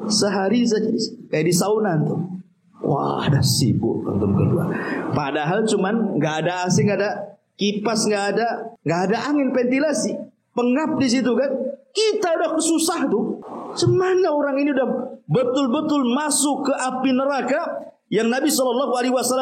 sehari saja kayak di sauna antum. Wah, ada sibuk antum kedua. Padahal cuman nggak ada AC, nggak ada kipas, nggak ada angin ventilasi, pengap di situ kan? Kita udah susah tuh. Semana orang ini udah betul-betul masuk ke api neraka, yang Nabi SAW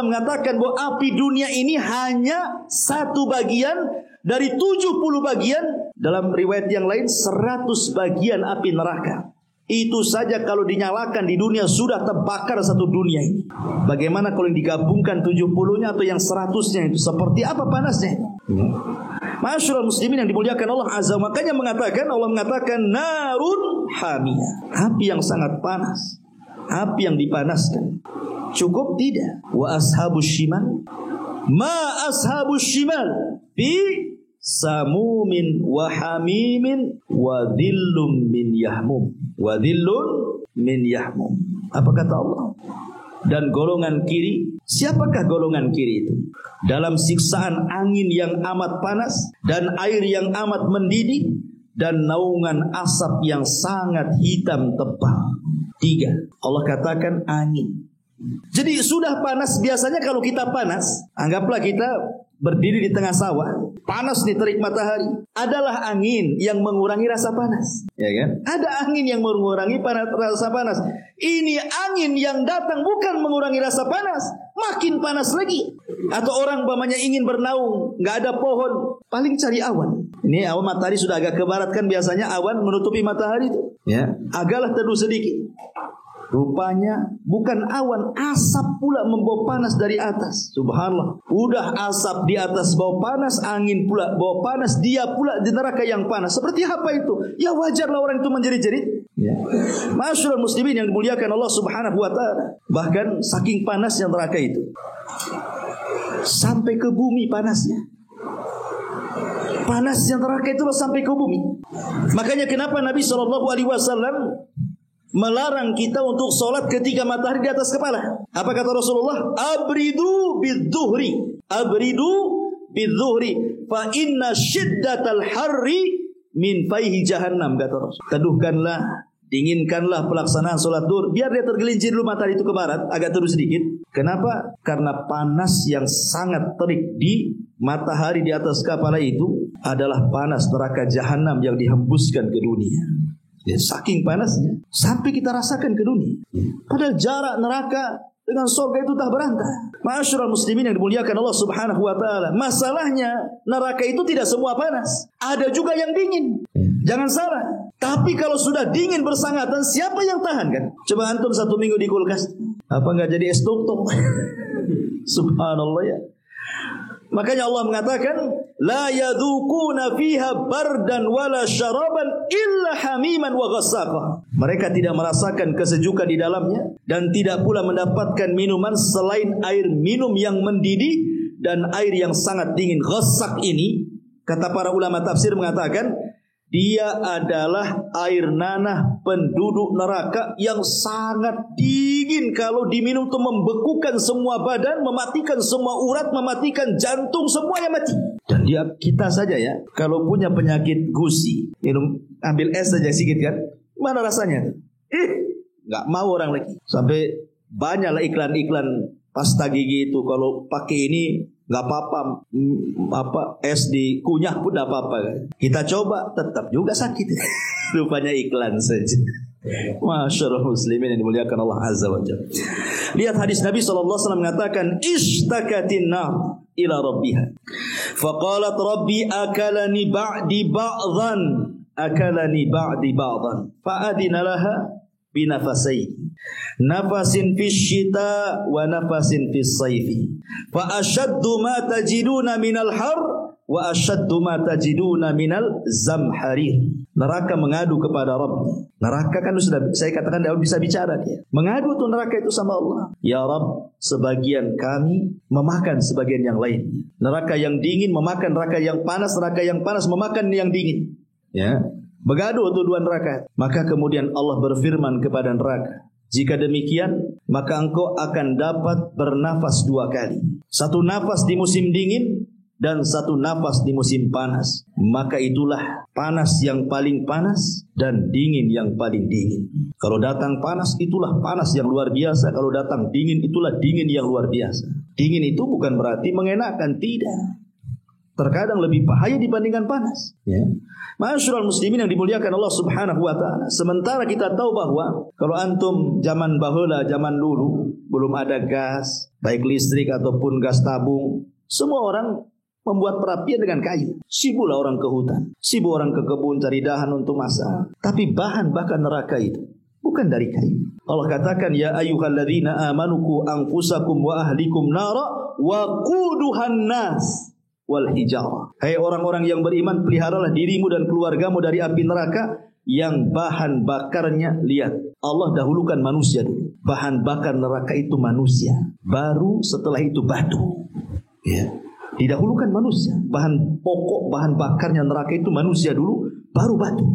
mengatakan bahwa api dunia ini hanya 1 bagian dari 70 bagian. Dalam riwayat yang lain 100 bagian api neraka. Itu saja kalau dinyalakan di dunia sudah terbakar satu dunia ini. Bagaimana kalau yang digabungkan 70-nya atau yang 100-nya itu? Seperti apa panasnya? Ma'asyiral muslimin yang dimuliakan Allah Azza, makanya Allah mengatakan narun hamiyah, api yang sangat panas, api yang dipanaskan. Cukup tidak? Wa ashabus shimal, ma ashabus shimal fi samumin wa hamimin wa dhillum min yahmum. Wa dhillun min yahmum. Apa kata Allah? Dan golongan kiri, siapakah golongan kiri itu? Dalam siksaan angin yang amat panas dan air yang amat mendidih dan naungan asap yang sangat hitam tebal. 3. Allah katakan angin. Jadi sudah panas. Biasanya kalau kita panas, anggaplah kita berdiri di tengah sawah, panas nih terik matahari, adalah angin yang mengurangi rasa panas, ya kan? Ada angin yang mengurangi rasa panas. Ini angin yang datang bukan mengurangi rasa panas, makin panas lagi. Atau orang umpamanya ingin bernaung, nggak ada pohon, paling cari awan. Ini awan matahari sudah agak ke barat kan, biasanya awan menutupi matahari itu, ya, agaklah teduh sedikit. Rupanya bukan awan, asap pula membawa panas dari atas. Subhanallah. Udah asap di atas bawa panas, angin pula bawa panas, dia pula di neraka yang panas. Seperti apa itu? Ya wajarlah orang itu menjerit-jerit. Ya. Masyaallah muslimin yang dimuliakan Allah Subhanahu wa taala. Bahkan saking panasnya neraka itu, sampai ke bumi panasnya. Panasnya neraka itu sampai ke bumi. Makanya kenapa Nabi SAW melarang kita untuk sholat ketika matahari di atas kepala. Apa kata Rasulullah? Abridu bidzuhri. Abridu bidzuhri. Fa inna syiddatal harri min faihi jahannam, kata Rasul. Teduhkanlah, dinginkanlah pelaksanaan sholat duhur. Biar dia tergelincir dulu matahari itu ke barat, agak terus sedikit. Kenapa? Karena panas yang sangat terik di matahari di atas kepala itu adalah panas neraka jahannam yang dihembuskan ke dunia. Ya, saking panasnya sampai kita rasakan ke dunia. Padahal jarak neraka dengan surga itu tak berantah. Ma'asyiral muslimin yang dimuliakan Allah Subhanahu wa taala. Masalahnya neraka itu tidak semua panas. Ada juga yang dingin. Jangan salah. Tapi kalau sudah dingin bersangatan, siapa yang tahan kan? Coba antum 1 minggu di kulkas, apa enggak jadi es tuk-tuk? Subhanallah ya. Makanya Allah mengatakan, la yadzuquna fiha bardan wala syaraban illa hamiman wa ghassaqa. Mereka tidak merasakan kesejukan di dalamnya dan tidak pula mendapatkan minuman selain air minum yang mendidih dan air yang sangat dingin. Ghassaq ini, kata para ulama tafsir mengatakan, dia adalah air nanah penduduk neraka yang sangat dingin. Kalau diminum itu membekukan semua badan, mematikan semua urat, mematikan jantung, semuanya mati. Dan kita saja ya, kalau punya penyakit gusi, minum, ambil es saja sedikit kan, mana rasanya? Nggak mau orang lagi. Sampai banyaklah iklan-iklan pasta gigi itu, kalau pakai ini nggak apa-apa, es dikunyah pun nggak apa-apa. Kita coba tetap juga sakit. Rupanya iklan saja. Masyaallah muslimin yang dimuliakan Allah Azza wa Jalla. Lihat hadis Nabi SAW mengatakan, ishtakatin nar ila rabbiha faqalat rabbi akalani ba'di ba'dhan fa'adina laha binafasai, nafasin fis syita wa nafasin fis saifi, fa ashaddu ma tajiduna minal har wa ashaddu ma tajiduna minal zamharir. Neraka mengadu kepada Rabb. Neraka kan sudah saya katakan dia bisa bicara dia. Mengadu tuh neraka itu sama Allah. Ya Rabb, sebagian kami memakan sebagian yang lain. Neraka yang dingin memakan neraka yang panas, neraka yang panas memakan yang dingin. Ya. Bergaduh tuh dua neraka. Maka kemudian Allah berfirman kepada neraka, jika demikian, maka engkau akan dapat bernafas 2 kali. 1 nafas di musim dingin dan 1 nafas di musim panas. Maka itulah panas yang paling panas dan dingin yang paling dingin. Kalau datang panas, itulah panas yang luar biasa. Kalau datang dingin, itulah dingin yang luar biasa. Dingin itu bukan berarti mengenakan, tidak. Terkadang lebih bahaya dibandingkan panas. Ya. Masyaallah muslimin yang dimuliakan Allah Subhanahu wa taala. Sementara kita tahu bahwa kalau antum zaman baheula, zaman dulu belum ada gas, baik listrik ataupun gas tabung, semua orang membuat perapian dengan kayu. Sibuklah orang ke hutan, sibuk orang ke kebun cari dahan untuk masak. Tapi bahan bakar neraka itu bukan dari kayu. Allah katakan, ya ayyuhalladzina amanu qu anfusakum wa ahlikum nara wa quduhan nas wal hijarah. Hai orang-orang yang beriman, peliharalah dirimu dan keluargamu dari api neraka yang bahan bakarnya, lihat, Allah dahulukan manusia dulu. Bahan bakar neraka itu manusia, baru setelah itu batu. Ya, didahulukan manusia. Bahan pokok, bahan bakarnya neraka itu manusia dulu, baru batu.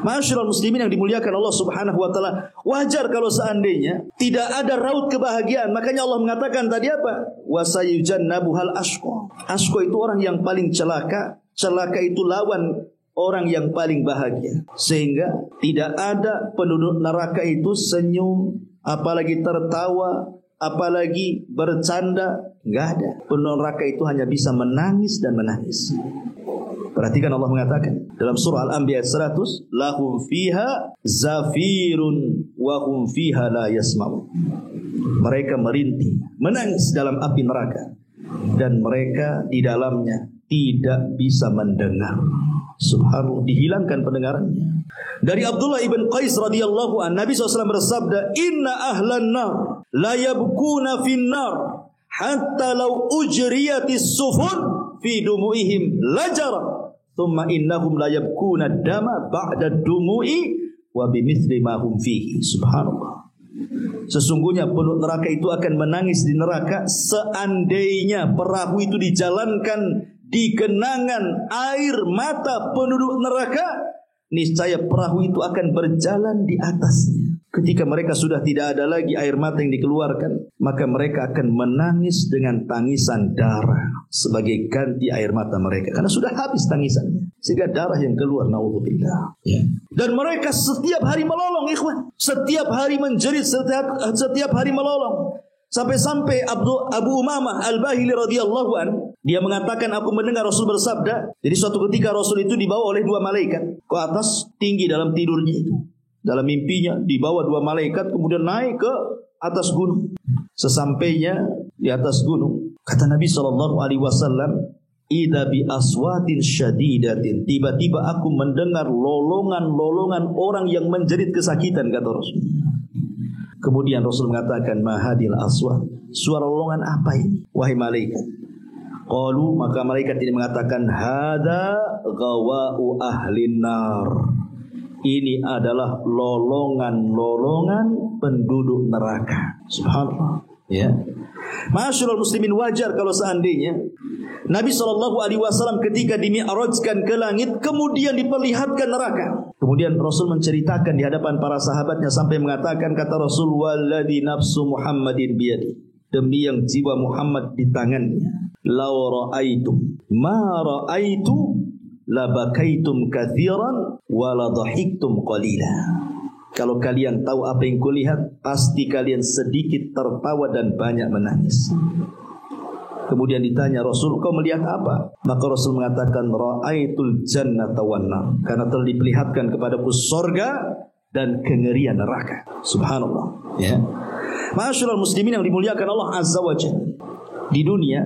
Masyaallah muslimin yang dimuliakan Allah Subhanahu wa taala. Wajar kalau seandainya tidak ada raut kebahagiaan. Makanya Allah mengatakan tadi apa? Wasayujannabuhal ashqa. Ashqa itu orang yang paling celaka. Celaka itu lawan orang yang paling bahagia. Sehingga tidak ada penduduk neraka itu senyum, apalagi tertawa, apalagi bercanda, nggak ada. Penduduk neraka itu hanya bisa menangis dan menangis. Perhatikan Allah mengatakan dalam surah Al-Anbiya 100, lahum fiha zafirun wa hum fiha la yasma'un. Mereka merintih, menangis dalam api neraka, dan mereka di dalamnya tidak bisa mendengar. Subhanallah, dihilangkan pendengarannya. Dari Abdullah ibn Qais radhiyallahu an, Nabi SAW bersabda, inna ahlan nar la yabkuna fin nar hatta law ujriyatis sufun fi dumu'ihim lajara thumma innahum la yabkuna dama ba'da dumu'i wa bimithli ma hum fihi. Subhanallah. Sesungguhnya penduduk neraka itu akan menangis di neraka seandainya perahu itu dijalankan di genangan air mata penduduk neraka, niscaya perahu itu akan berjalan di atasnya. Ketika mereka sudah tidak ada lagi air mata yang dikeluarkan, maka mereka akan menangis dengan tangisan darah sebagai ganti air mata mereka, karena sudah habis tangisannya, sehingga darah yang keluar, naudzubillah. Dan mereka setiap hari melolong, ikhwan, setiap hari menjerit, setiap hari melolong. Sampai-sampai Abu Umamah Al-Bahili radhiyallahu an, dia mengatakan, aku mendengar Rasul bersabda. Jadi suatu ketika Rasul itu dibawa oleh dua malaikat ke atas, tinggi dalam tidurnya itu. Dalam mimpinya dibawa dua malaikat, kemudian naik ke atas gunung. Sesampainya di atas gunung, kata Nabi SAW, idza bi aswatin syadidatin, tiba-tiba aku mendengar lolongan-lolongan orang yang menjerit kesakitan, kata Rasul. Kemudian Rasul mengatakan, mahadil aswat, suara lolongan apa ini, wahai malaikat? Qalu, maka malaikat ini mengatakan, hada ghawa'u ahlin nar, ini adalah lolongan-lolongan penduduk neraka. Subhanallah. Ya, Ma'asyiral muslimin, wajar kalau seandainya Nabi SAW ketika dimi'rajkan ke langit, kemudian diperlihatkan neraka. Kemudian Rasul menceritakan di hadapan para sahabatnya sampai mengatakan, kata Rasul, walladzi nafsu Muhammadin biyadi, demi yang jiwa Muhammad di tangannya, law ra'aitum ma ra'aitu labakaitum katsiran wa la dhahiktum qalila. Kalau kalian tahu apa yang kulihat, pasti kalian sedikit tertawa dan banyak menangis. Kemudian ditanya Rasul, kau melihat apa? Maka Rasul mengatakan, ra'aitul jannata wan nar, karena telah diperlihatkan kepadaku sorga dan kengerian neraka. Subhanallah. Ya. Ma'asyiral muslimin yang dimuliakan Allah Azza wa Jalla. Di dunia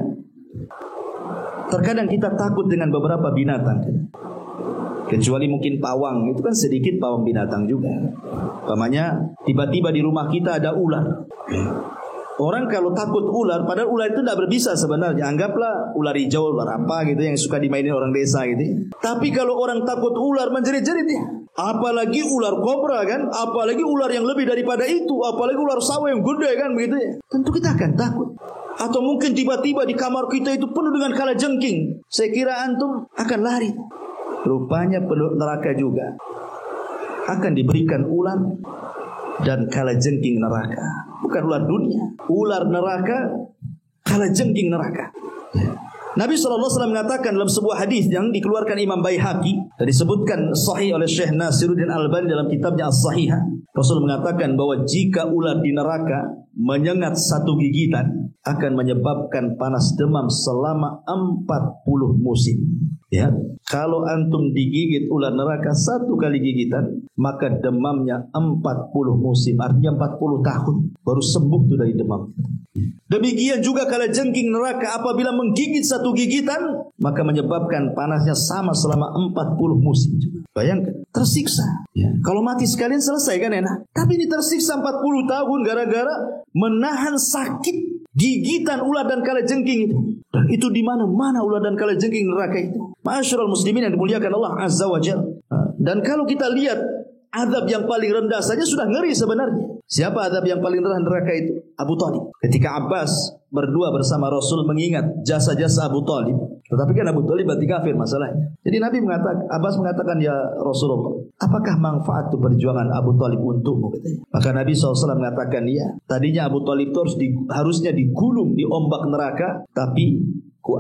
terkadang kita takut dengan beberapa binatang, kecuali mungkin pawang, itu kan sedikit pawang binatang juga. Umpamanya tiba-tiba di rumah kita ada ular. Orang kalau takut ular, padahal ular itu tidak berbisa sebenarnya. Anggaplah ular hijau, ular apa gitu yang suka dimainin orang desa gitu. Tapi kalau orang takut ular, menjerit-jerit ya. Apalagi ular kobra kan, apalagi ular yang lebih daripada itu, apalagi ular sawah yang gede kan begitu ya. Tentu kita akan takut. Atau mungkin tiba-tiba di kamar kita itu penuh dengan kalajengking. Saya kira antum akan lari. Rupanya penduduk neraka juga akan diberikan ular dan kalajengking neraka. Bukan ular dunia, ular neraka, kalajengking neraka. Nabi SAW mengatakan dalam sebuah hadis yang dikeluarkan Imam Baihaqi dan disebutkan sahih oleh Syekh Nasiruddin Albani dalam kitabnya As-Sahihah. Rasul mengatakan bahwa jika ular di neraka menyengat satu gigitan, akan menyebabkan panas demam selama 40 musim. Ya, kalau antum digigit ular neraka satu kali gigitan, maka demamnya 40 musim, artinya 40 tahun baru sembuh tuh dari demam. Demikian juga kalajengking neraka apabila menggigit satu gigitan, maka menyebabkan panasnya sama selama 40 musim. Bayangkan, tersiksa. Ya. Kalau mati sekalian selesai kan enak. Tapi ini tersiksa 40 tahun gara-gara menahan sakit gigitan ular dan kalajengking itu. Dan itu di mana-mana ular dan kalajengking neraka itu. Ma'asyiral muslimin yang dimuliakan Allah Azza wa Jalla. Dan kalau kita lihat azab yang paling rendah saja sudah ngeri sebenarnya. Siapa azab yang paling rendah neraka itu? Abu Talib. Ketika Abbas berdua bersama Rasul mengingat jasa-jasa Abu Talib. Tetapi kan Abu Talib berarti kafir masalahnya. Jadi Nabi mengatakan, Abbas mengatakan, ya Rasulullah, apakah manfaat perjuangan Abu Talib untukmu? Katanya. Maka Nabi SAW mengatakan, ya, tadinya Abu Talib itu harusnya digulung di ombak neraka, tapi ku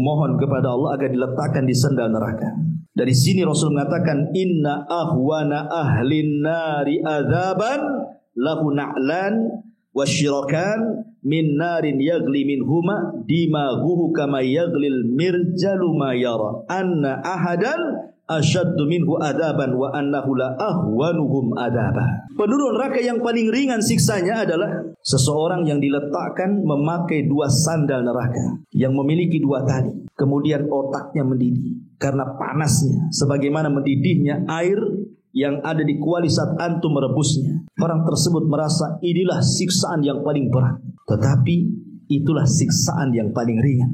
mohon kepada Allah agar diletakkan di sendal neraka. Dari sini Rasul mengatakan, inna ahwana ahlin nari adzaban lahu na'lan wasyirakan min narin yagli minhuma dimaghuhu kama yaglil mirjalu ma yara anna ahadan asyaddu minhu adaban wa annahu la ahwanuhum adaba. Penduduk neraka yang paling ringan siksanya adalah seseorang yang diletakkan memakai 2 sandal neraka yang memiliki 2 tali, kemudian otaknya mendidih karena panasnya sebagaimana mendidihnya air yang ada di kuali saat antum merebusnya. Orang tersebut merasa inilah siksaan yang paling berat, tetapi itulah siksaan yang paling ringan.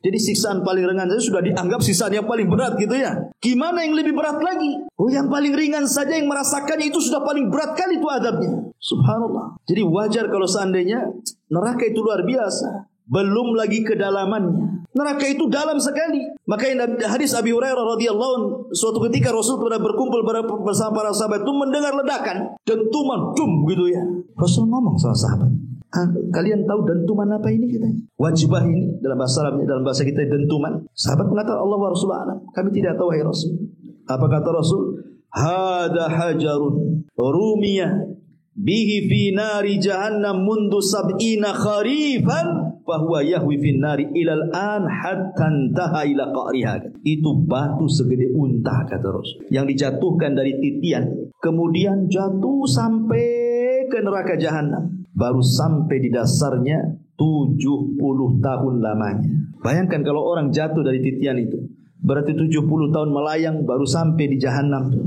Jadi siksaan paling ringan saja sudah dianggap siksaan yang paling berat gitu ya. Gimana yang lebih berat lagi? Oh, yang paling ringan saja yang merasakannya itu sudah paling berat kali itu adabnya. Subhanallah. Jadi wajar kalau seandainya neraka itu luar biasa. Belum lagi kedalamannya. Neraka itu dalam sekali. Makanya hadis Abi Hurairah radhiyallahu anhu, suatu ketika Rasul pernah berkumpul bersama para sahabat itu mendengar ledakan, dentuman, dum gitu ya. Rasul ngomong sama sahabat, kalian tahu dentuman apa ini katanya? Wajibah ini dalam bahasa Arabnya, dalam bahasa kita dentuman. Sahabat mengatakan Allah wa Rasulullah alam. Kami tidak tahu wahai Rasul. Apa kata Rasul? Hada hajarun rumiyah bihi fi nari jahannam mundu sab'ina kharifan fahuwa yahwi fi nari ilal an hatta intaha ila qa'riha. Itu batu segede unta kata Rasul yang dijatuhkan dari titian kemudian jatuh sampai ke neraka jahanam, baru sampai di dasarnya 70 tahun lamanya. Bayangkan kalau orang jatuh dari titian itu, berarti 70 tahun melayang baru sampai di jahanam tuh.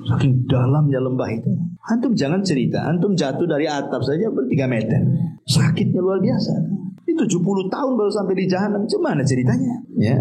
Saking dalamnya lembah itu. Antum jangan cerita, antum jatuh dari atap saja 3 meter. Sakitnya luar biasa. Itu 70 tahun baru sampai di jahanam. Gimana ceritanya? Ya.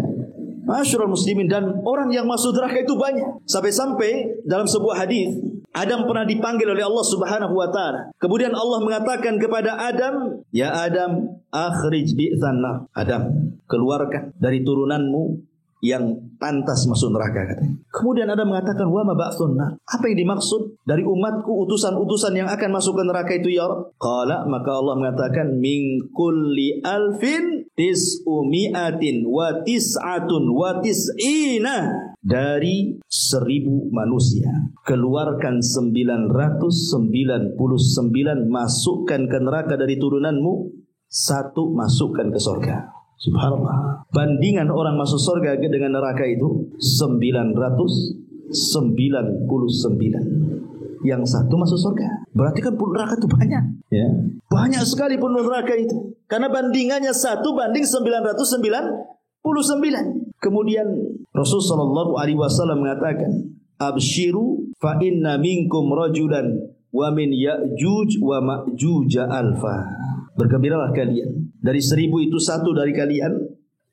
Masyarul muslimin, dan orang yang masuk neraka itu banyak. Sampai-sampai dalam sebuah hadis Adam pernah dipanggil oleh Allah Subhanahu wa taala. Kemudian Allah mengatakan kepada Adam, "Ya Adam, akhrij bi'tsan nar." Adam, keluarkan dari turunanmu yang pantas masuk neraka katanya. Kemudian Adam mengatakan, "Wa ma ba'tsun nar?" Apa yang dimaksud dari umatku utusan-utusan yang akan masuk ke neraka itu ya Rabb? Qala, maka Allah mengatakan, "Min kulli alfin tis'umi'atin wa tis'atun wa tis'ina." Dari 1000 manusia keluarkan 999, masukkan ke neraka dari turunanmu, 1 masukkan ke surga. Subhanallah. Bandingan orang masuk surga dengan neraka itu 999. Yang 1 masuk surga. Berarti kan penduduk neraka itu banyak. Ya. Banyak sekali penduduk neraka itu. Karena bandingannya 1 banding 999. Kemudian Rasul sallallahu alaihi wasallam mengatakan, "Abshiru fa inna minkum rajulan wa min Ya'juj wa Ma'juj alfa." Bergembiralah kalian, dari 1000 itu 1 dari kalian,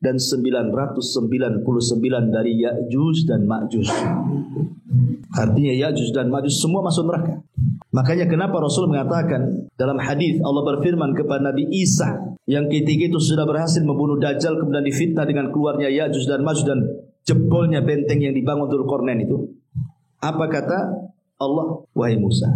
dan 999 dari Ya'juj dan Ma'juj. Artinya Ya'juj dan Ma'juj semua masuk neraka. Makanya kenapa Rasul mengatakan dalam hadis, Allah berfirman kepada Nabi Isa yang ketika itu sudah berhasil membunuh Dajjal, kemudian difitnah dengan keluarnya Ya'juj dan Ma'juj dan jebolnya benteng yang dibangun Dzulqarnain itu. Apa kata Allah? Wahai Musa,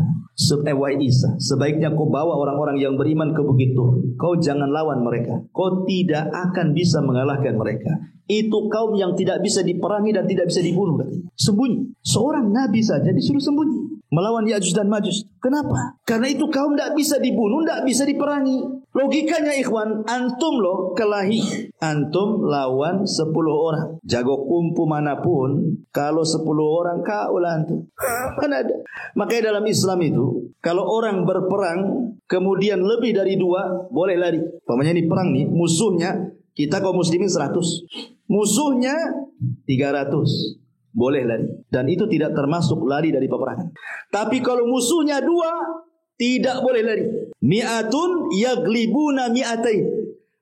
wahai Isa, sebaiknya kau bawa orang-orang yang beriman ke Bukit Tur. Kau jangan lawan mereka. Kau tidak akan bisa mengalahkan mereka. Itu kaum yang tidak bisa diperangi dan tidak bisa dibunuh katanya. Sembunyi. Seorang nabi saja disuruh sembunyi melawan Ya'juj dan Ma'juj. Kenapa? Karena itu kaum tidak bisa dibunuh, tidak bisa diperangi. Logikanya ikhwan, antum loh kelahi, antum lawan 10 orang. Jago kumpu manapun, kalau 10 orang kaulah antum. Kan ada. Makanya dalam Islam itu, kalau orang berperang, kemudian lebih dari 2, boleh lari. Pokoknya ini perang nih, musuhnya, kita kaum muslimin 100. Musuhnya 300. Boleh lari. Dan itu tidak termasuk lari dari peperangan. Tapi kalau musuhnya 2, tidak boleh lari. Mi'atun yaglibuna mi'atain.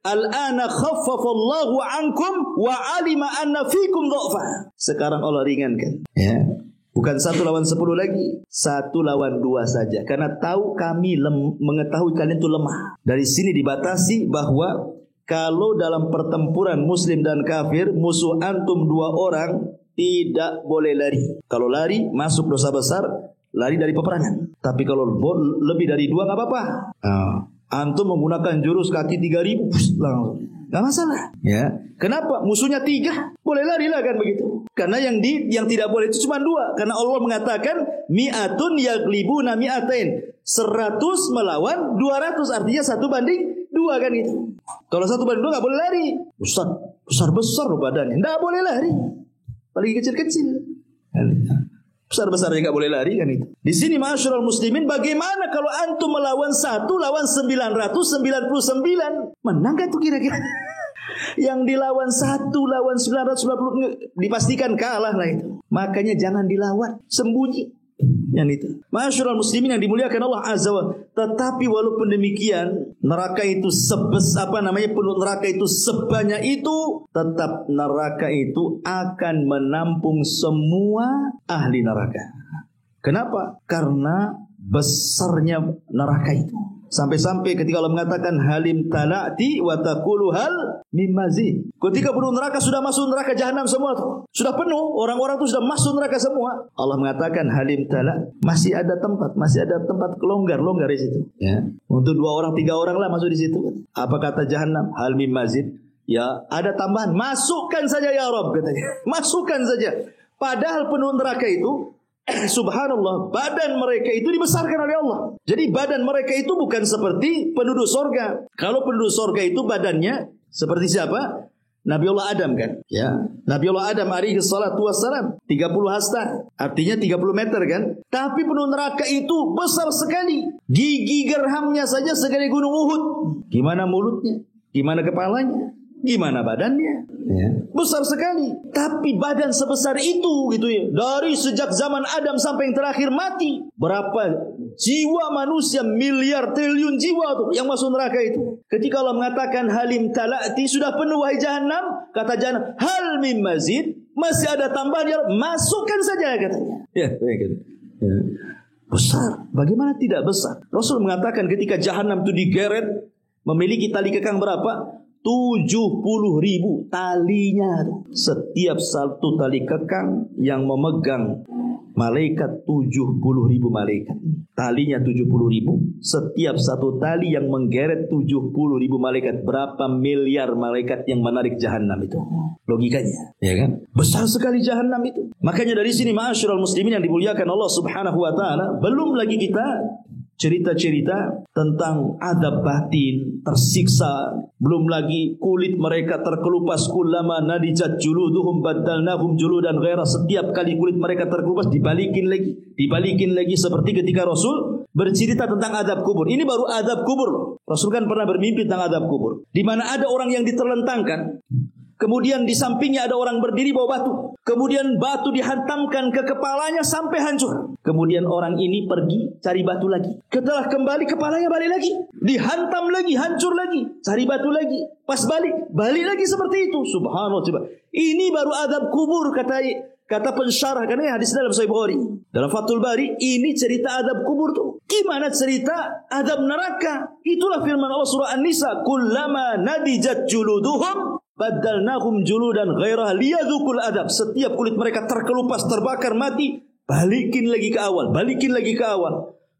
Al-ana khaffafallahu ankum wa alima anna fikum dha'fa. Sekarang Allah ringankan. Ya. Bukan 1 lawan 10 lagi. 1 lawan 2 saja. Karena tahu kami mengetahui kalian itu lemah. Dari sini dibatasi bahwa kalau dalam pertempuran muslim dan kafir, musuh antum 2 orang, tidak boleh lari. Kalau lari masuk dosa besar, lari dari peperangan. Tapi kalau lebih dari 2 nggak apa-apa. Antum menggunakan jurus kaki 3000 langsung, nggak masalah. Ya, kenapa? Musuhnya 3, boleh lari lah kan begitu. Karena yang tidak boleh itu cuma 2. Karena Allah mengatakan mi'atun yaglibuna mi'atain. 100 melawan 200, artinya 1:2 kan itu. Kalau 1:2 nggak boleh lari. Ustaz, besar-besar loh badannya, nggak boleh lari. Paling kecil-kecil. Besar-besarnya nggak boleh lari kan itu. Di sini ma'asyiral muslimin, bagaimana kalau antum melawan 1 lawan 999? Menang gak tuh kira-kira? Yang dilawan 1 lawan 990 dipastikan kalah lah itu. Makanya jangan dilawan, sembunyi. Yang itu. Ma'asyiral muslimin yang dimuliakan Allah Azza wa. Tetapi walaupun demikian, neraka itu penduduk neraka itu sebanyak itu, tetap neraka itu akan menampung semua ahli neraka. Kenapa? Karena besarnya neraka itu. Sampai-sampai ketika Allah mengatakan halim tala'ti wa taqulu hal mim mazid. Ketika penduduk neraka sudah masuk neraka jahanam semua tuh. Sudah penuh, orang-orang tuh sudah masuk neraka semua. Allah mengatakan halim tala', masih ada tempat longgar di situ. Ya. Untuk 2 orang, 3 orang lah masuk di situ. Apa kata jahanam? Hal mim mazid. Ya, ada tambahan. Masukkan saja ya Rabb katanya. Masukkan saja. Padahal penduduk neraka itu subhanallah, badan mereka itu dibesarkan oleh Allah. Jadi badan mereka itu bukan seperti penduduk sorga. Kalau penduduk sorga itu badannya seperti siapa? Nabi Allah Adam kan? Ya, Nabi Allah Adam alaihi salatu wassalam 30 hasta, artinya 30 meter kan? Tapi penduduk neraka itu besar sekali. Gigi gerhamnya saja segede gunung Uhud. Gimana mulutnya? Gimana kepalanya? Gimana badannya? Ya. Besar sekali. Tapi badan sebesar itu gitu ya. Dari sejak zaman Adam sampai yang terakhir mati. Berapa jiwa manusia, miliar triliun jiwa tuh yang masuk neraka itu. Ketika Allah mengatakan halim tala'ti, sudah penuh wahai jahanam. Kata jahanam, hal mim mazid, masih ada tambahan, ya masukkan saja katanya. Ya, gitu. Ya. Besar. Bagaimana tidak besar? Rasul mengatakan ketika jahanam itu digeret, memiliki tali kekang berapa? 70.000 talinya. Setiap satu tali kekang yang memegang malaikat 70.000 malaikat. Talinya 70.000. Setiap satu tali yang menggeret 70.000 malaikat. Berapa miliar malaikat yang menarik jahanam itu? Logikanya, ya kan? Besar sekali jahanam itu. Makanya dari sini ma'asyiral muslimin yang dimuliakan Allah Subhanahu wa taala, belum lagi kita cerita-cerita tentang adab batin, tersiksa, belum lagi kulit mereka terkelupas, kullama nadijat juluduhum baddalnahum juludan ghaira. Setiap kali kulit mereka terkelupas dibalikin lagi seperti ketika Rasul bercerita tentang adab kubur. Ini baru adab kubur loh. Rasul kan pernah bermimpi tentang adab kubur, di mana ada orang yang diterlentangkan, kemudian di sampingnya ada orang berdiri bawa batu. Kemudian batu dihantamkan ke kepalanya sampai hancur. Kemudian orang ini pergi cari batu lagi. Setelah kembali kepalanya balik lagi. Dihantam lagi, hancur lagi. Cari batu lagi. Pas balik lagi seperti itu. Subhanallah. Coba. Ini baru adab kubur kata pensyarah. Karena hadis dalam Sahih Bukhari. Dalam Fathul Bari. Ini cerita adab kubur tuh. Gimana cerita adab neraka? Itulah firman Allah surah An-Nisa. Kullama nadijat juluduhum baddalnahum juludan ghairah liyadzuqul adab. Setiap kulit mereka terkelupas, terbakar, mati, balikin lagi ke awal.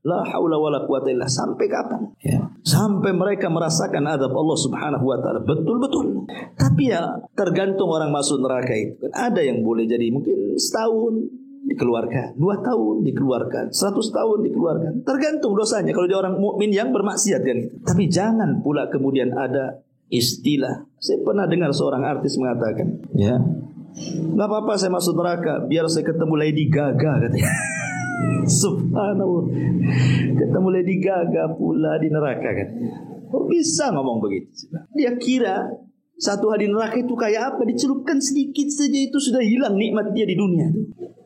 La haula wala quwata illa. Sampai kapan? Ya. Sampai mereka merasakan adab Allah Subhanahu wa taala. Betul-betul. Tapi ya tergantung orang masuk neraka itu. Ada yang boleh jadi mungkin setahun dikeluarkan, 2 tahun dikeluarkan, 100 tahun dikeluarkan. Tergantung dosanya kalau dia orang mukmin yang bermaksiat kan itu. Tapi jangan pula kemudian ada istilah. Saya pernah dengar seorang artis mengatakan, ya, nggak apa-apa saya masuk neraka biar saya ketemu Lady Gaga katanya. Subhanallah, ketemu Lady Gaga pula di neraka katanya. Kok bisa ngomong begitu? Dia kira satu hari neraka itu kayak apa? Dicelupkan sedikit saja itu sudah hilang nikmat dia di dunia.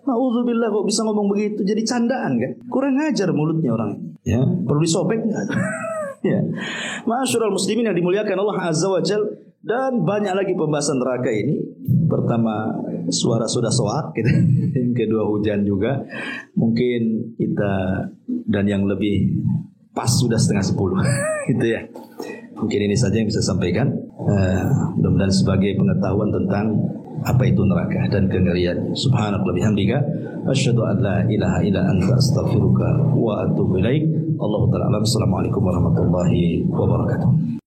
Na'udzubillah, kok bisa ngomong begitu? Jadi candaan kan? Kurang ajar mulutnya orang ini. Ya, perlu disobek nggak? Ya. Ma'asyiral muslimin yang dimuliakan Allah Azza wa Jal. Dan banyak lagi pembahasan neraka ini. Pertama suara sudah soak gitu. Yang kedua hujan juga. Mungkin kita dan yang lebih pas sudah 9:30 gitu ya. Mungkin ini saja yang bisa sampaikan. Mudah-mudahan sebagai pengetahuan tentang apa itu neraka dan kengerian. Subhanallah bihamdika asyhadu an la ilaha illa anta astaghfiruka wa atubu ilaik. Allahu ta'ala. Assalamualaikum warahmatullahi wabarakatuh.